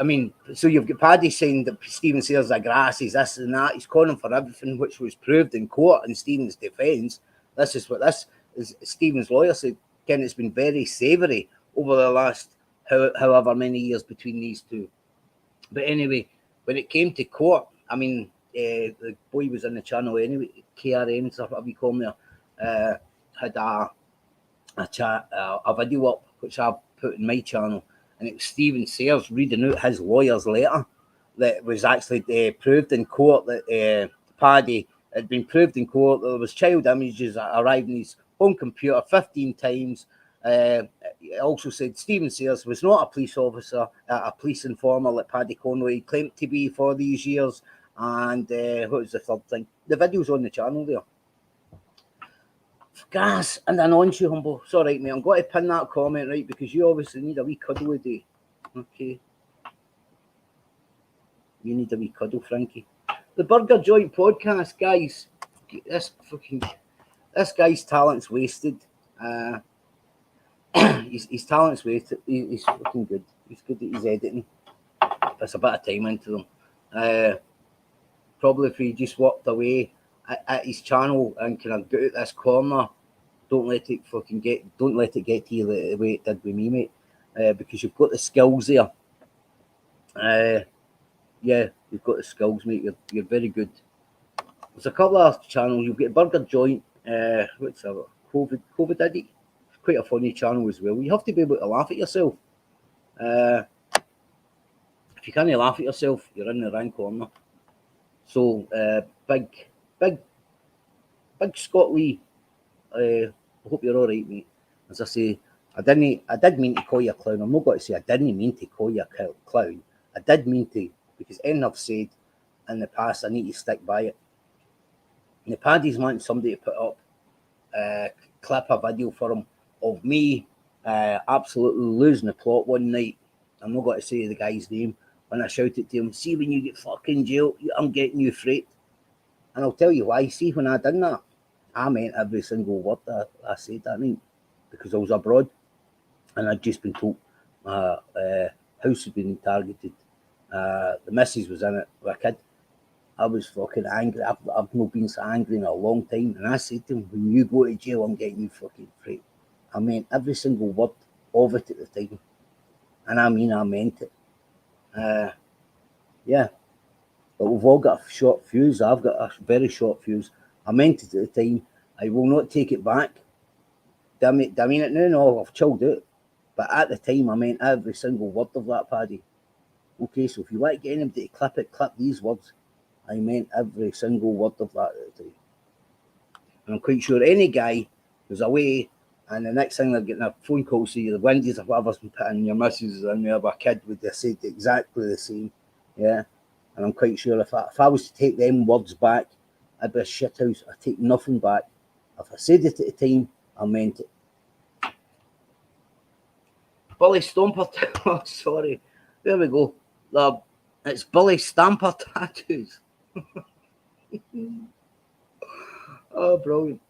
mean, so you've got Paddy saying that Stephen Sayers is a grass, he's this and that. He's calling for everything, which was proved in court in Stephen's defence. This is what this is. Stephen's lawyer said, Ken, it's been very savoury over the last however many years between these two. But anyway, when it came to court, I mean, the boy was in the channel anyway, KRN, or whatever you call him there, had a video up, which I put in my channel, and it was Stephen Sayers reading out his lawyer's letter that was actually proved in court that Paddy had been proved in court that there was child images that arrived in his home computer 15 times. It also said Stephen Sayers was not a police officer, a police informer like Paddy Conway claimed to be for these years. And what was the third thing? The video's on the channel there. Gas and an on you, humble. It's all right, mate. I'm going to pin that comment, right, because you obviously need a wee cuddle a day. Okay. You need a wee cuddle, Frankie. The Burger Joint podcast, guys. This guy's talent's wasted. His talent's wasted. He's fucking good. He's good at his editing. Puts a bit of time into them. Probably if he just walked away at his channel and kind of got out this corner, don't let it get to you the way it did with me, mate. Because you've got the skills there. Yeah, you've got the skills, mate. You're very good. There's a couple of channels. You've got Burger Joint. What's that? COVID Addict. It's quite a funny channel as well. You have to be able to laugh at yourself. If you can't laugh at yourself, you're in the wrong corner. So big Scott Lee. I hope you're all right, mate. As I say, I did mean to call you a clown. I'm not going to say I didn't mean to call you a clown. I did mean to, because anything I've said in the past, I need to stick by it. And the Paddy's wanting somebody to put up clip a video for him of me absolutely losing the plot one night. I'm not going to say the guy's name. When I shouted to him, see, when you get fucking jail, I'm getting you freight. And I'll tell you why. See, when I done that, I meant every single word that I said that night, because I was abroad and I'd just been told house had been targeted. The missus was in it with a kid. I was fucking angry. I've not been so angry in a long time. And I said to him, when you go to jail, I'm getting you fucking freight. I meant every single word of it at the time. And I meant it. Yeah, but we've all got a short fuse. I've got a very short fuse. I meant it at the time. I will not take it back. Do I mean it now? No, I've chilled out. But at the time, I meant every single word of that, Paddy. Okay, so if you want to get anybody to clip it, clip these words. I meant every single word of that at the time. And I'm quite sure any guy was away, and the next thing they're getting a phone call, see the Wendy's or whatever's been put in, your missus is in there with a kid, would have said exactly the same. Yeah. And I'm quite sure if I was to take them words back, I'd be a shithouse. I'd take nothing back. If I said it at the time, I meant it. Bully Stomper, oh, sorry. There we go. It's Bully Stamper tattoos. Oh, brilliant.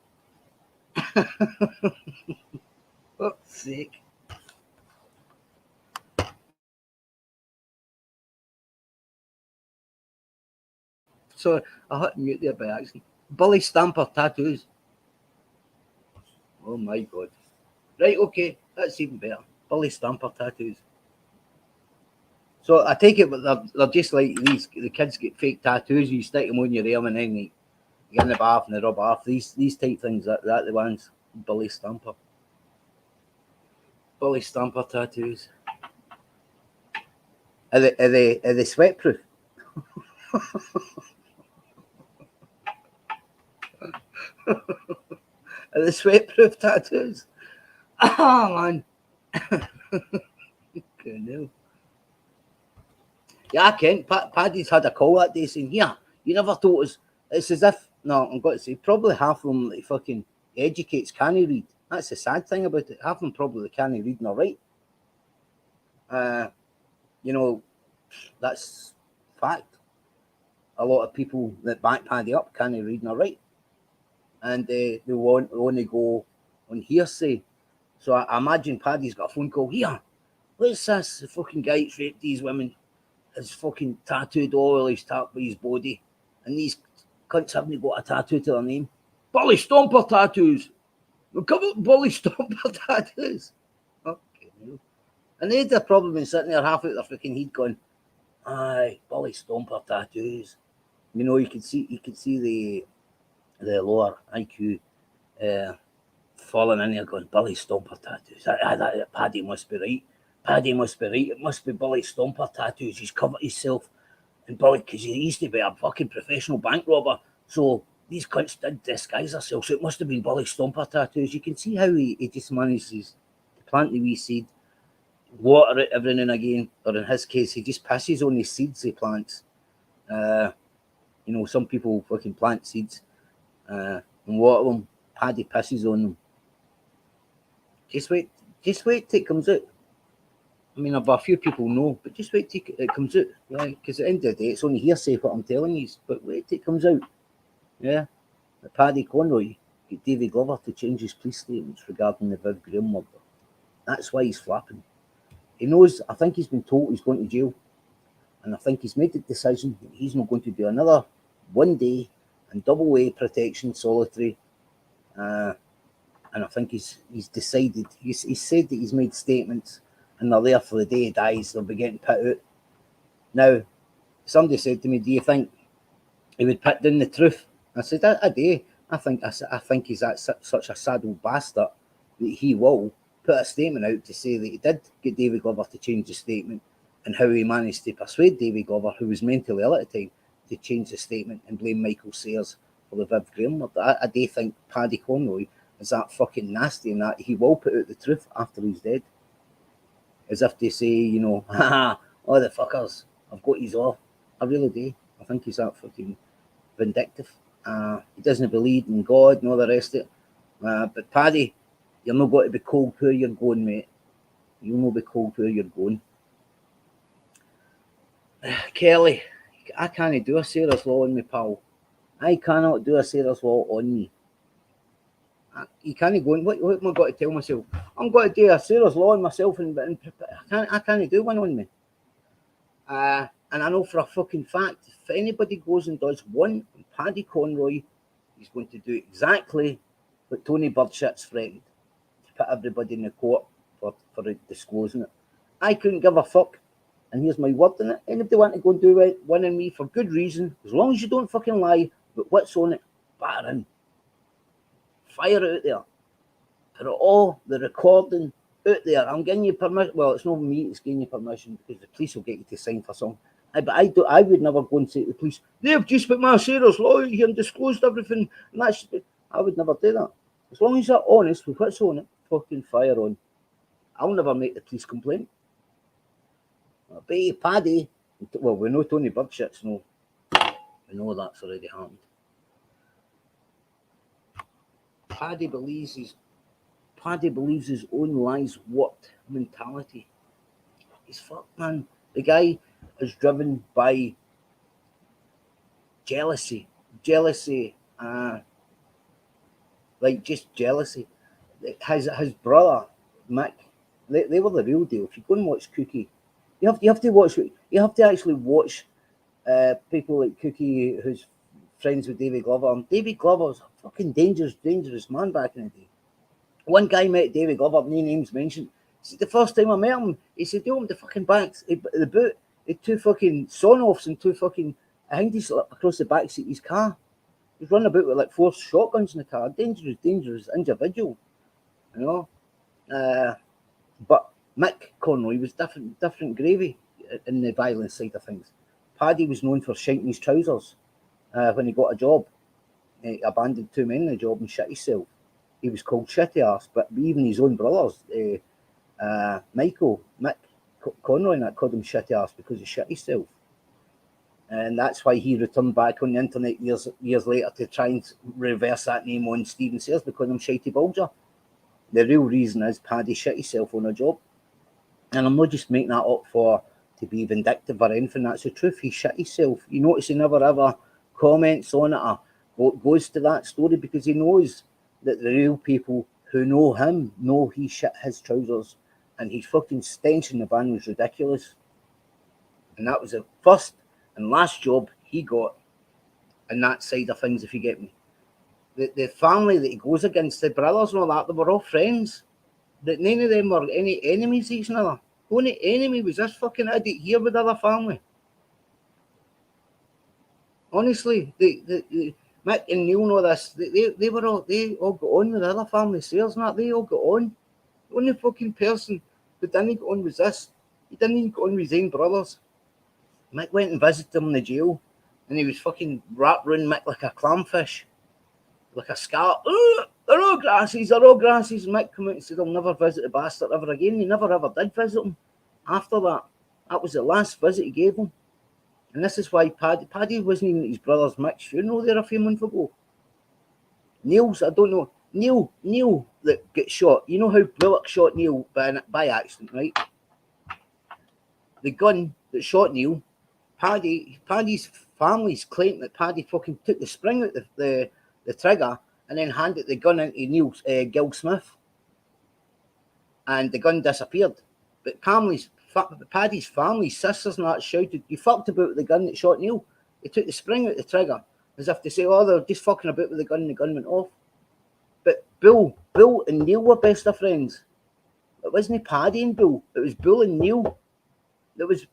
Fuck's sake. Sorry, I hit mute there by accident. Bully Stamper tattoos. Oh my god. Right, okay, that's even better. Bully Stamper tattoos. So I take it they're just like the kids get fake tattoos, you stick them on your arm and then you get in the bath and they rub off. These type things, that the ones. Bully Stamper. Bully Stamper tattoos. Are they sweat proof? Are they sweat proof tattoos? Ah, man. No. Yeah, I can. Paddy's had a call that day saying, yeah, you never told us. It's as if, no, I'm going to say, probably half of them that fucking educates can't read. That's the sad thing about it. Half of them probably can't read nor write. You know, that's fact. A lot of people that back Paddy up can't read nor write. And they want only go on hearsay. So I imagine Paddy's got a phone call, here, what's this? The fucking guy that's raped these women has fucking tattooed all his top of his body. And these cunts haven't got a tattoo to their name. Bully Stomper tattoos. Come on, Bully Stomper tattoos. Okay. And they'd have probably been sitting there half out their freaking head going, aye, Bully Stomper tattoos. You know, you could see the lower IQ falling in there going, Bully Stomper tattoos. Paddy must be right. Paddy must be right. It must be Bully Stomper tattoos. He's covered himself in Bully because he used to be a fucking professional bank robber. So these cunts did disguise themselves. So it must have been Bully Stomper tattoos. You can see how he just manages to plant the wee seed, water it every now and again, or in his case, he just pisses on the seeds he plants. You know, some people fucking plant seeds and water them. Paddy pisses on them. Just wait till it comes out. I mean, a few people know, but just wait till it comes out, right? Because at the end of the day, it's only hearsay what I'm telling you, but wait till it comes out. Yeah, the Paddy Conroy get David Glover to change his police statements regarding the Viv Graham murder. That's why he's flapping. He knows, I think he's been told he's going to jail, and I think he's made the decision that he's not going to do another 1 day and double A protection solitary. And I think he's decided, he's said that he's made statements and they're there for the day he dies, they'll be getting put out. Now, somebody said to me, do you think he would put down the truth? I said, I do. I think he's such a saddle bastard that he will put a statement out to say that he did get David Glover to change the statement and how he managed to persuade David Glover, who was mentally ill at the time, to change the statement and blame Michael Sayers for the Viv Graham murder. I do think Paddy Conroy is that fucking nasty and that he will put out the truth after he's dead. As if to say, you know, haha, oh the fuckers, I've got his off. I really do. I think he's that fucking vindictive. He doesn't believe in God and all the rest of it. But Paddy, you're not going to be cold where you're going, mate. You'll not be cold where you're going. Kelly, I can't do a Sarah's Law on me, pal. I cannot do a Sarah's Law on me. You can't go in. What am I going to tell myself? I'm going to do a Sarah's Law on myself, and I can't do one on me. And I know for a fucking fact, if anybody goes and does one on Paddy Conroy, he's going to do exactly what Tony Birdshit's threatened, to put everybody in the court for disclosing it. I couldn't give a fuck, and here's my word on it. Anybody want to go and do one on me for good reason, as long as you don't fucking lie, but what's on it, batter in. Fire it out there. Put all the recording out there. I'm giving you permission. Well, it's not me that's giving you permission because the police will get you to sign for something. But I would never go and say to the police, they've just put my Sarah's Law here and disclosed everything. And I would never do that. As long as you're honest with what's on it, fucking fire on. I'll never make the police complaint. But Paddy, well, we know Tony Bird shits, no. We know that's already happened. Paddy believes his own lies worked mentality. He's fucked, man. The guy is driven by jealousy, like just jealousy. His brother Mick, they were the real deal. If you go and watch Cookie, you have to actually watch people like Cookie, who's friends with David Glover. And David Glover was a fucking dangerous man back in the day. One guy met David Glover, no names mentioned. He said, the first time I met him, he said, he opened the fucking back, the boot, he had 2 fucking sawn-offs and 2 fucking, I think he slipped across the back seat of his car. He was running about with like 4 shotguns in the car. Dangerous individual, you know. But Mick Conroy was different gravy in the violence side of things. Paddy was known for shinking his trousers when he got a job. He abandoned 2 men in the job and shit himself. He was called shitty arse, but even his own brothers, Mick Conroy, and that called him shitty arse because he shit himself. And that's why he returned back on the internet years later to try and reverse that name on Stephen Sayers, because I'm Shitey Bulger. The real reason is Paddy shit himself on a job. And I'm not just making that up to be vindictive or anything, that's the truth. He shit himself. You notice he never ever comments on it or goes to that story, because he knows that the real people who know him know he shit his trousers, and his fucking stench in the van was ridiculous. And that was the first and last job he got in that side of things, if you get me. The family that he goes against, the brothers and all that, they were all friends. That none of them were any enemies of each other. The only enemy was this fucking idiot here with the other family. Honestly, Mick and Neil know this. They all got on with the other family, Sayers and that. They all got on. The only fucking person who didn't get on was this. He didn't even get on with his own brothers. Mick went and visited him in the jail, and he was fucking wrapped around Mick like a clamfish, like a scallop. They're all grassies. Mick came out and said, I'll never visit the bastard ever again. He never ever did visit him after that. That was the last visit he gave him. And this is why Paddy wasn't even at his brother's Mick's funeral there a few months ago. Neil's, I don't know. Neil that gets shot. You know how Bullock shot Neil by accident, right? The gun that shot Neil, Paddy's family's claim that Paddy fucking took the spring out the trigger and then handed the gun into Neil's Gil Smith, and the gun disappeared. But Paddy's family, sisters and that shouted, "You fucked about with the gun that shot Neil." They took the spring out the trigger as if to say, "Oh, they're just fucking about with the gun," and the gun went off. But Bill and Neil were best of friends. It wasn't Paddy and Bill. It was Bill and Neil that was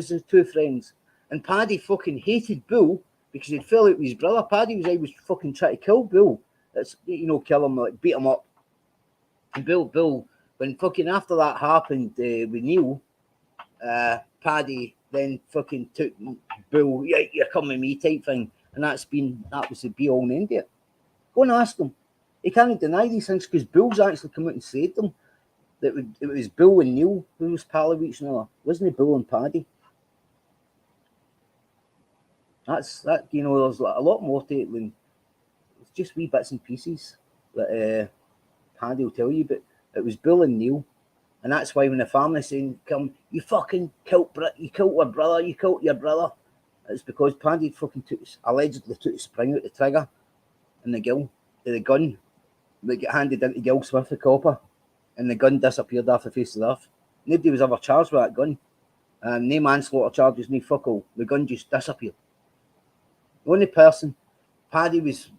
the 2 friends. And Paddy fucking hated Bill because he'd fell out with his brother. Paddy was always fucking trying to kill Bill. That's, kill him, like beat him up. And Bill, when fucking after that happened with Neil, Paddy then fucking took Bill, yeah, you're coming with me type thing. And that was the be all and end of it. Go and ask him. He can't deny these things because Bill's actually come out and said them. That it was Bill and Neil who was pal of each other. Wasn't it Bill and Paddy? There's a lot more to it than it's just wee bits and pieces that Paddy will tell you, but it was Bill and Neil. And that's why when the family saying, "Come, you fucking killed your brother," it's because Paddy fucking allegedly took the spring out the trigger and the gun that got handed into Gil Smith, the copper, and the gun disappeared off the face of the earth. Nobody was ever charged with that gun. No manslaughter charges, no fuck all. The gun just disappeared. The only person Paddy was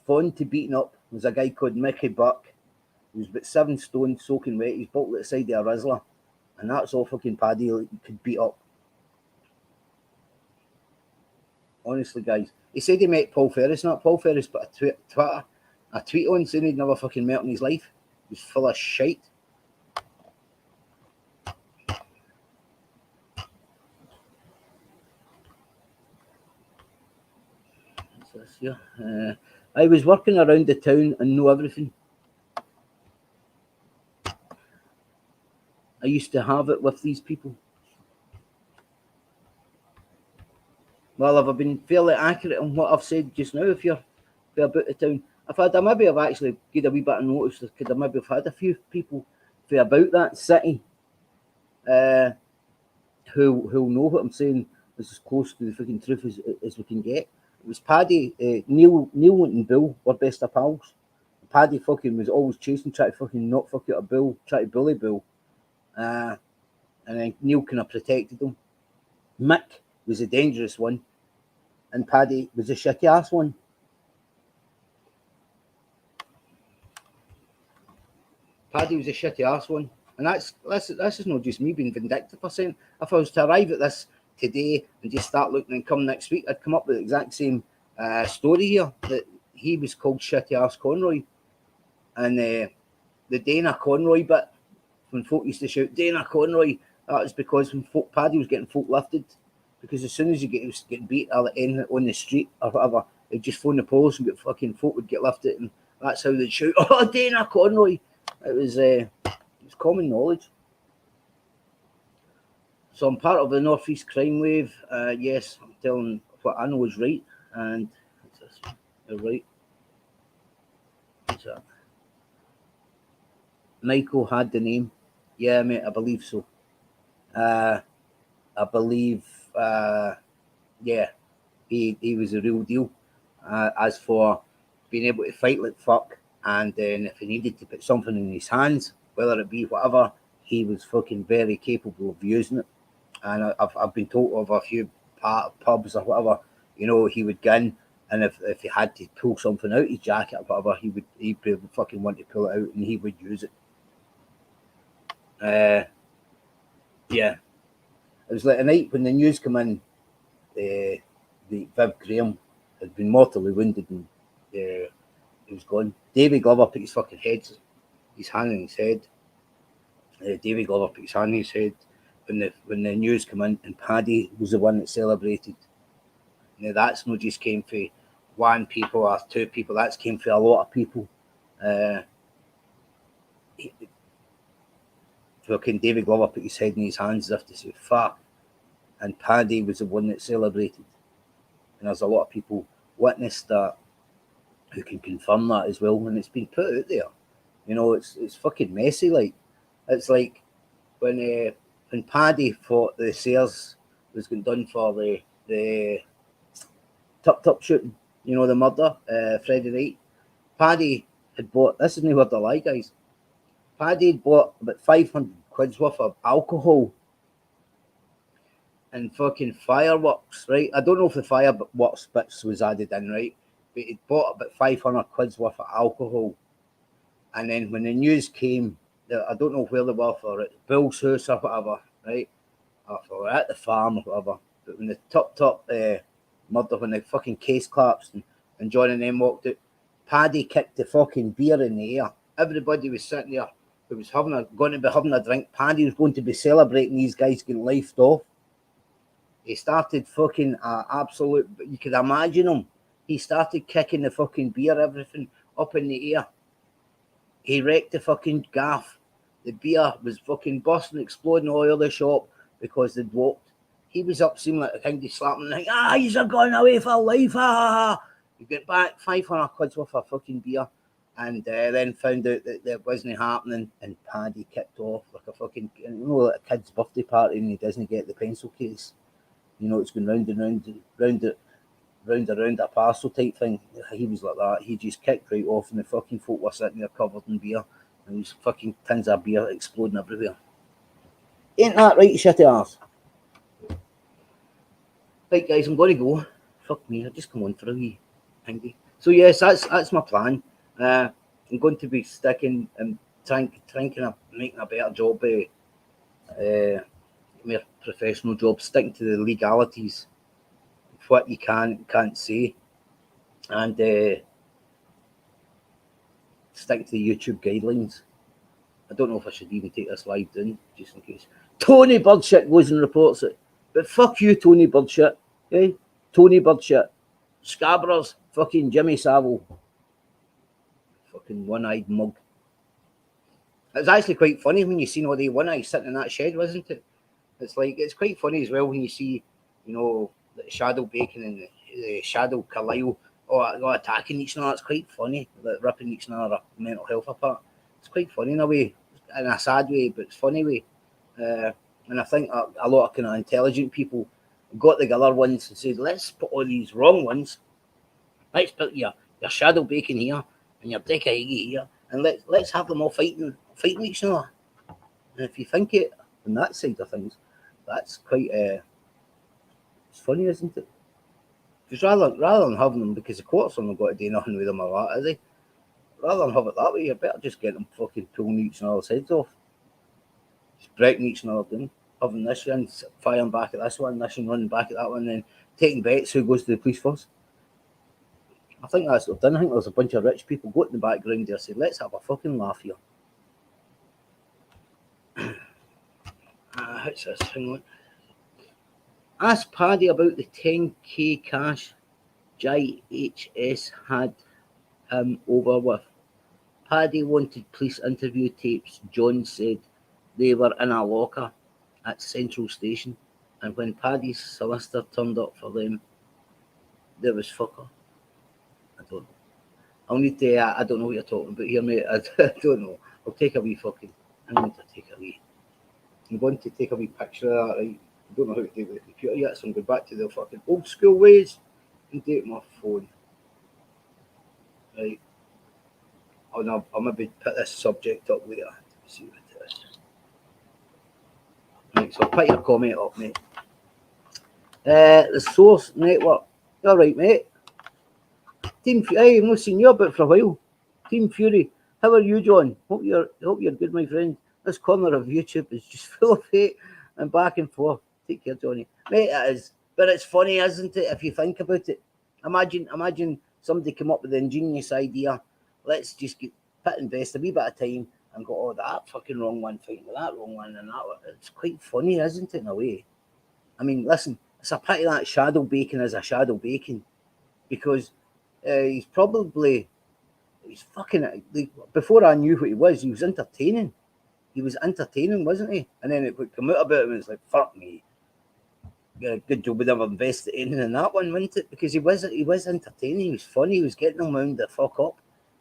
fond to beating up was a guy called Mickey Buck. He was about 7 stone, soaking wet. He's built outside of a Rizzler. And that's all fucking Paddy could beat up. Honestly, guys. He said he met Paul Ferris, not Paul Ferris, but a tweet on saying he'd never fucking met in his life. He was full of shite. What's this here? I was working around the town and know everything. I used to have it with these people. Well, have I been fairly accurate on what I've said just now? If you're about the town, I've actually given a wee bit of notice because I maybe have had a few people for about that city who'll know what I'm saying is as close to the fucking truth as we can get. It was Paddy, Neil and Bill were best of pals. Paddy fucking was always chasing, trying to fucking not fuck out a Bill, try to bully Bill. And then Neil kind of protected him. Mick was a dangerous one, and Paddy was a shitty ass one. Paddy was a shitty ass one, and this is not just me being vindictive or saying. If I was to arrive at this today and just start looking and come next week, I'd come up with the exact same story here, that he was called shitty ass Conroy, and the Dana Conroy bit, when folk used to shout Dana Conroy, that was because when Paddy was getting folk lifted, because as soon as he was getting beat on the street or whatever, they'd just phone the police and get fucking folk would get lifted, and that's how they'd shout, oh, Dana Conroy. It was common knowledge. So I'm part of the Northeast crime wave. Yes, I'm telling what I know is right, and you're right. What's that? Michael had the name. Yeah, mate, I believe so. I believe, yeah, he was a real deal. As for being able to fight like fuck, and then if he needed to put something in his hands, whether it be whatever, he was fucking very capable of using it. And I've been told of a few pubs or whatever, you know, he would go in, and if he had to pull something out his jacket or whatever, he'd fucking want to pull it out and he would use it. Yeah. It was like a night when the news came in, the Viv Graham had been mortally wounded and he was gone. David Glover put his hand in his head. David Glover put his hand in his head when the news came in, and Paddy was the one that celebrated. Now that's not just came for one people or two people, that's came for a lot of people. Fucking David Glover put his head in his hands as if to say fuck, and Paddy was the one that celebrated. And there's a lot of people witnessed that who can confirm that as well, and it's been put out there. You know, it's fucking messy. Like, it's like when Paddy thought the Sayers was getting done for the tup shooting, you know, the murder, Friday night. Paddy had bought, this is no word to lie, guys. Paddy had bought about 500 quid's worth of alcohol and fucking fireworks, right? I don't know if the fireworks bits was added in, right? But he'd bought about 500 quid's worth of alcohol. And then when the news came, I don't know where they were for it, Bill's house or whatever, right? Or for at the farm or whatever. But when the top murder, when the fucking case collapsed and John and them walked out, Paddy kicked the fucking beer in the air. Everybody was sitting there who was going to be having a drink. Paddy was going to be celebrating these guys getting lifed off. He started fucking absolute, you could imagine him. He started kicking the fucking beer, everything up in the air. He wrecked the fucking gaff. The beer was fucking busting, exploding all over the shop because they'd walked. He was up, seeming like a kind of slapping, like, he's going away for life, He got back 500 quid's worth of fucking beer, and then found out that it wasn't happening, and Paddy kicked off like a fucking, you know, like a kid's birthday party, and he doesn't get the pencil case. You know, it's going round and round a parcel type thing. He was like that. He just kicked right off, and the fucking folk were sitting there covered in beer, and there was fucking tins of beer exploding everywhere. Ain't that right, shitty arse? Right, guys, I'm going to go. Fuck me, I just come on for a wee thingy. So yes, that's my plan. I'm going to be sticking and trying to making a better job, more professional job, sticking to the legalities of what you can and can't say, and stick to the YouTube guidelines. I don't know if I should even take this live down, just in case Tony Birdshit goes and reports it. But fuck you, Tony Birdshit. Okay? Tony Birdshit. Scabbers, fucking Jimmy Savile. fucking one-eyed mug. It was actually quite funny when you seen all the one eye sitting in that shed, wasn't it? It's quite funny as well when you see, you know, the Shadow Bacon and the Shadow Carlisle all attacking each other. It's quite funny, like ripping each other mental health apart. It's quite funny in a way, in a sad way, but it's funny way. And I think a lot of kind of intelligent people got together once and said, let's put all these wrong ones. Let's put your Shadow Bacon here and your Dick Iggy here, and let's have them all fighting each other. And if you think it on that side of things, that's quite it's funny, isn't it? Because rather than having them, because the court's only got to do nothing with them or that, is they? Rather than have it that way, you better just get them fucking pulling each other's heads off. Just breaking each other down. Having this one, firing back at this one, this one running back at that one, and then taking bets who goes to the police first. I think that's what they've done. I think there's a bunch of rich people go in the background there and say, let's have a fucking laugh here. What's this thing like? Ask Paddy about the 10k cash JHS had him over with. Paddy wanted police interview tapes. John said they were in a locker at Central Station, and when Paddy's solicitor turned up for them, there was fucker. I don't know. I'll need to. I don't know what you're talking about here, mate. I don't know. I'll take a wee fucking. I'm going to take a wee. I'm going to take a wee picture of that, right? I don't know how to do it with the computer yet, so I'm going back to the fucking old school ways and do it with my phone. Right. I'll maybe put this subject up later. See what it is. Right, so I'll put your comment up, mate. The Source Network. You alright, mate? Team Fury, I've not seen you about for a while. Team Fury. How are you, John? Hope you're good, my friend. This corner of YouTube is just full of hate and back and forth. Take care, Johnny. Mate, it is. But it's funny, isn't it, if you think about it? Imagine somebody come up with the ingenious idea. Let's just invest a wee bit of time and go, oh, that fucking wrong one fighting with that wrong one and that one. It's quite funny, isn't it, in a way? I mean, listen, it's a pity that Shadow Bacon is a Shadow Bacon because he's fucking, before I knew what he was entertaining. He was entertaining, wasn't he? And then it would come out about him and it's like, fuck me. Yeah, good job we never invested in that one, wasn't it? Because he was entertaining, he was funny, he was getting them wound the fuck up.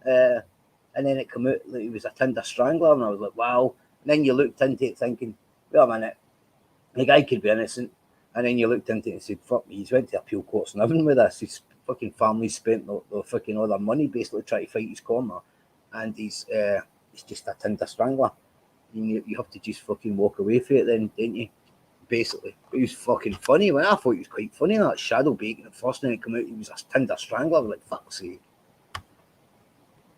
And then it came out that he was a Tinder strangler, and I was like, wow. And then you looked into it thinking, wait a minute, the guy could be innocent. And then you looked into it and said, fuck me, he's went to appeal courts and everything with this. His fucking family spent the fucking all their money basically trying to fight his corner. And he's just a Tinder strangler. You have to just fucking walk away from it then, don't you? Basically. But he was fucking funny. When I thought he was quite funny, that Shadow Bacon at first, and then it came out, he was a Tinder strangler. I was like, fuck's sake.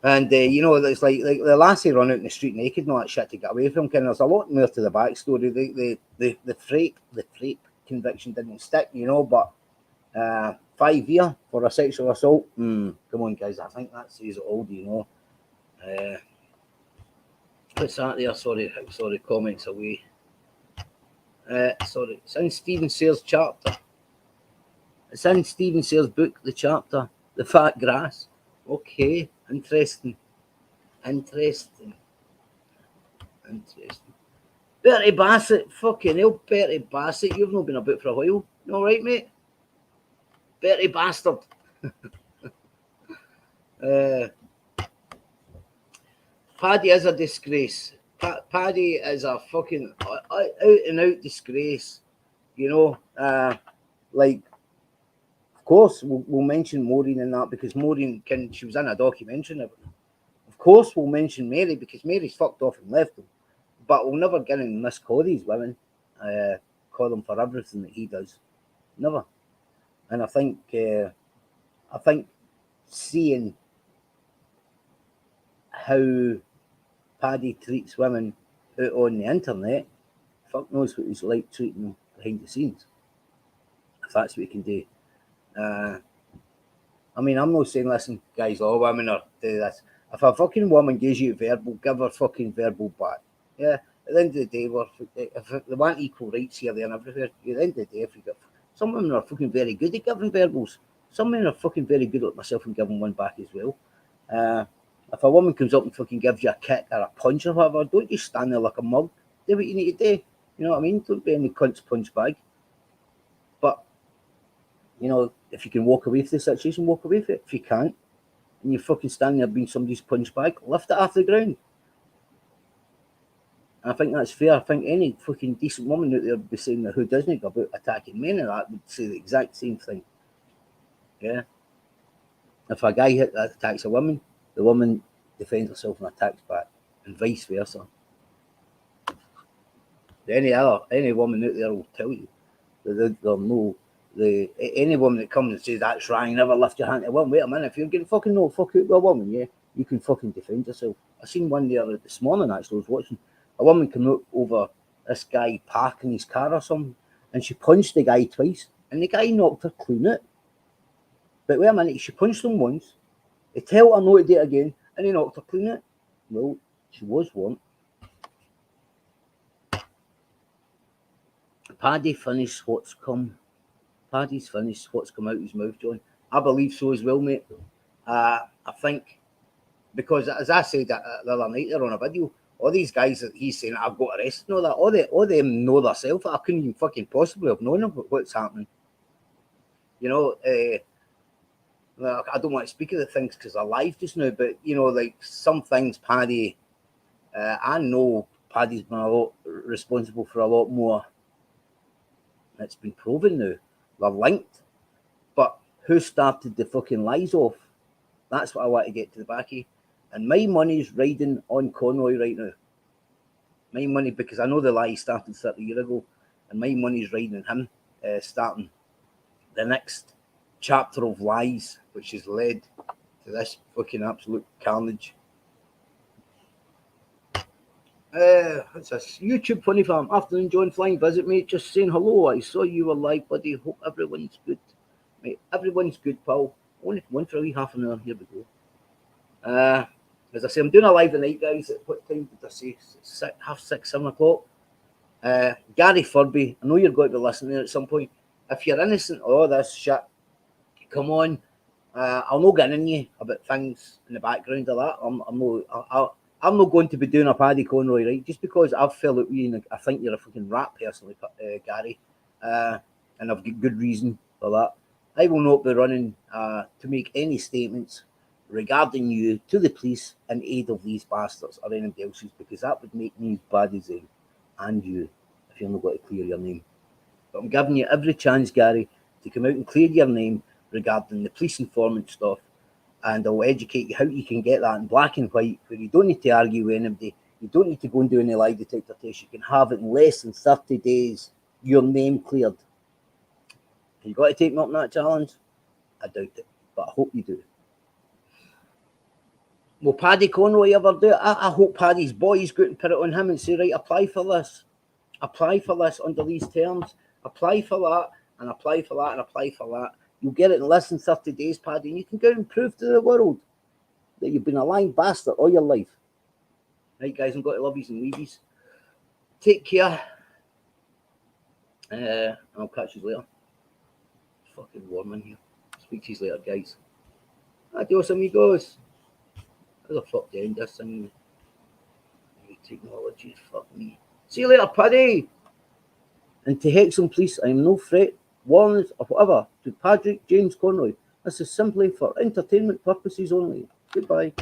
And, you know, it's like the lassie run out in the street naked and all that shit to get away from him. There's a lot more to the backstory. The frape conviction didn't stick, you know, but 5 years for a sexual assault. Come on, guys. I think that says it all, you know. What's that there? Sorry, comments away. Sorry, it's in Stephen Sayers' chapter. It's in Stephen Sayers' book, the chapter, The Fat Grass. Okay, interesting. Bertie Bassett, fucking hell, Bertie Bassett, you've not been about for a while. You all right, mate? Bertie Bastard. Paddy is a disgrace. Paddy is a fucking out and out disgrace. You know, like, of course, we'll mention Maureen in that because Maureen she was in a documentary. Of course, we'll mention Mary because Mary's fucked off and left him. But we'll never get him miscall these women, call them for everything that he does. Never. And I think seeing how Paddy treats women out on the internet, fuck knows what he's like treating them behind the scenes. If that's what he can do. I mean, I'm not saying, listen, guys, all women are do this. If a fucking woman gives you verbal, give her fucking verbal back. Yeah, at the end of the day, if they want equal rights here, there, and everywhere, at the end of the day, if you get some women are fucking very good at giving verbals. Some men are fucking very good at myself and giving one back as well. If a woman comes up and fucking gives you a kick or a punch or whatever, don't just stand there like a mug. Do what you need to do. You know what I mean? Don't be any cunt's punch bag. But, you know, if you can walk away from the situation, walk away from it. If you can't, and you're fucking standing there being somebody's punch bag, lift it off the ground. And I think that's fair. I think any fucking decent woman out there would be saying that who doesn't about attacking men and that would say the exact same thing. Yeah. If a guy attacks a woman, the woman defends herself and attacks back, and vice versa. Any woman out there will tell you that they'll know any woman that comes and says that's wrong, never lift your hand to a woman. Wait a minute, if you're getting fucking no fuck out with a woman, yeah, you can fucking defend yourself. I seen one there this morning actually. I was watching a woman come up over this guy parking his car or something, and she punched the guy twice, and the guy knocked her clean out. But wait a minute, she punched him once, he told her not to do it again, and he knocked her clean out. Well, she was one. Paddy's finished what's come out of his mouth, John. I believe so as well, mate. I think, because as I said the other night there on a video, all these guys that he's saying I've got arrested and all that, all them know themselves. I couldn't even fucking possibly have known what's happening. You know, I don't want to speak of the things because they're live just now, but you know, like some things Paddy, I know Paddy's been a lot responsible for a lot more. It's been proven now. They're linked. But who started the fucking lies off? That's what I want to get to the back of. And my money's riding on Conroy right now. My money, because I know the lie started 30 years ago, and my money's riding on him, starting the next chapter of lies, which has led to this fucking absolute carnage. It's a YouTube funny farm. Afternoon, John. Flying visit, mate. Just saying hello. I saw you were live, buddy. Hope everyone's good. Mate, everyone's good, pal. Only one for a wee half an hour. Here we go. As I say, I'm doing a live tonight, guys. At what time did I say? 6:30, 7 o'clock. Gary Furby, I know you're going to be listening at some point. If you're innocent of all this shit, come on. I'll not get in you about things in the background of that. I'm not going to be doing a Paddy Conroy, right? Just because I've fell out with you and I think you're a fucking rat personally, Gary. And I've got good reason for that. I will not be running to make any statements regarding you to the police in aid of these bastards or anybody else's, because that would make me as bad as them and you if you're not going to clear your name. But I'm giving you every chance, Gary, to come out and clear your name regarding the police informant stuff. And I'll educate you how you can get that in black and white, where you don't need to argue with anybody. You don't need to go and do any lie detector test. You can have it in less than 30 days, your name cleared. You got to take me up on that challenge? I doubt it, but I hope you do. Will Paddy Conroy ever do it? I hope Paddy's boys go and put it on him and say, right, apply for this. Apply for this under these terms. Apply for that, and apply for that, and apply for that. You'll get it in less than 30 days, Paddy, and you can go and prove to the world that you've been a lying bastard all your life. Right, guys, I'm going to love yous and leave yous. Take care. I'll catch you later. It's fucking warm in here. Speak to you later, guys. Adios, amigos. How the fuck do I end this thing? Technology, fuck me. See you later, Paddy. And to Hexham Police, I am no threat, warnings, or whatever to Patrick James Conroy. This is simply for entertainment purposes only. Goodbye.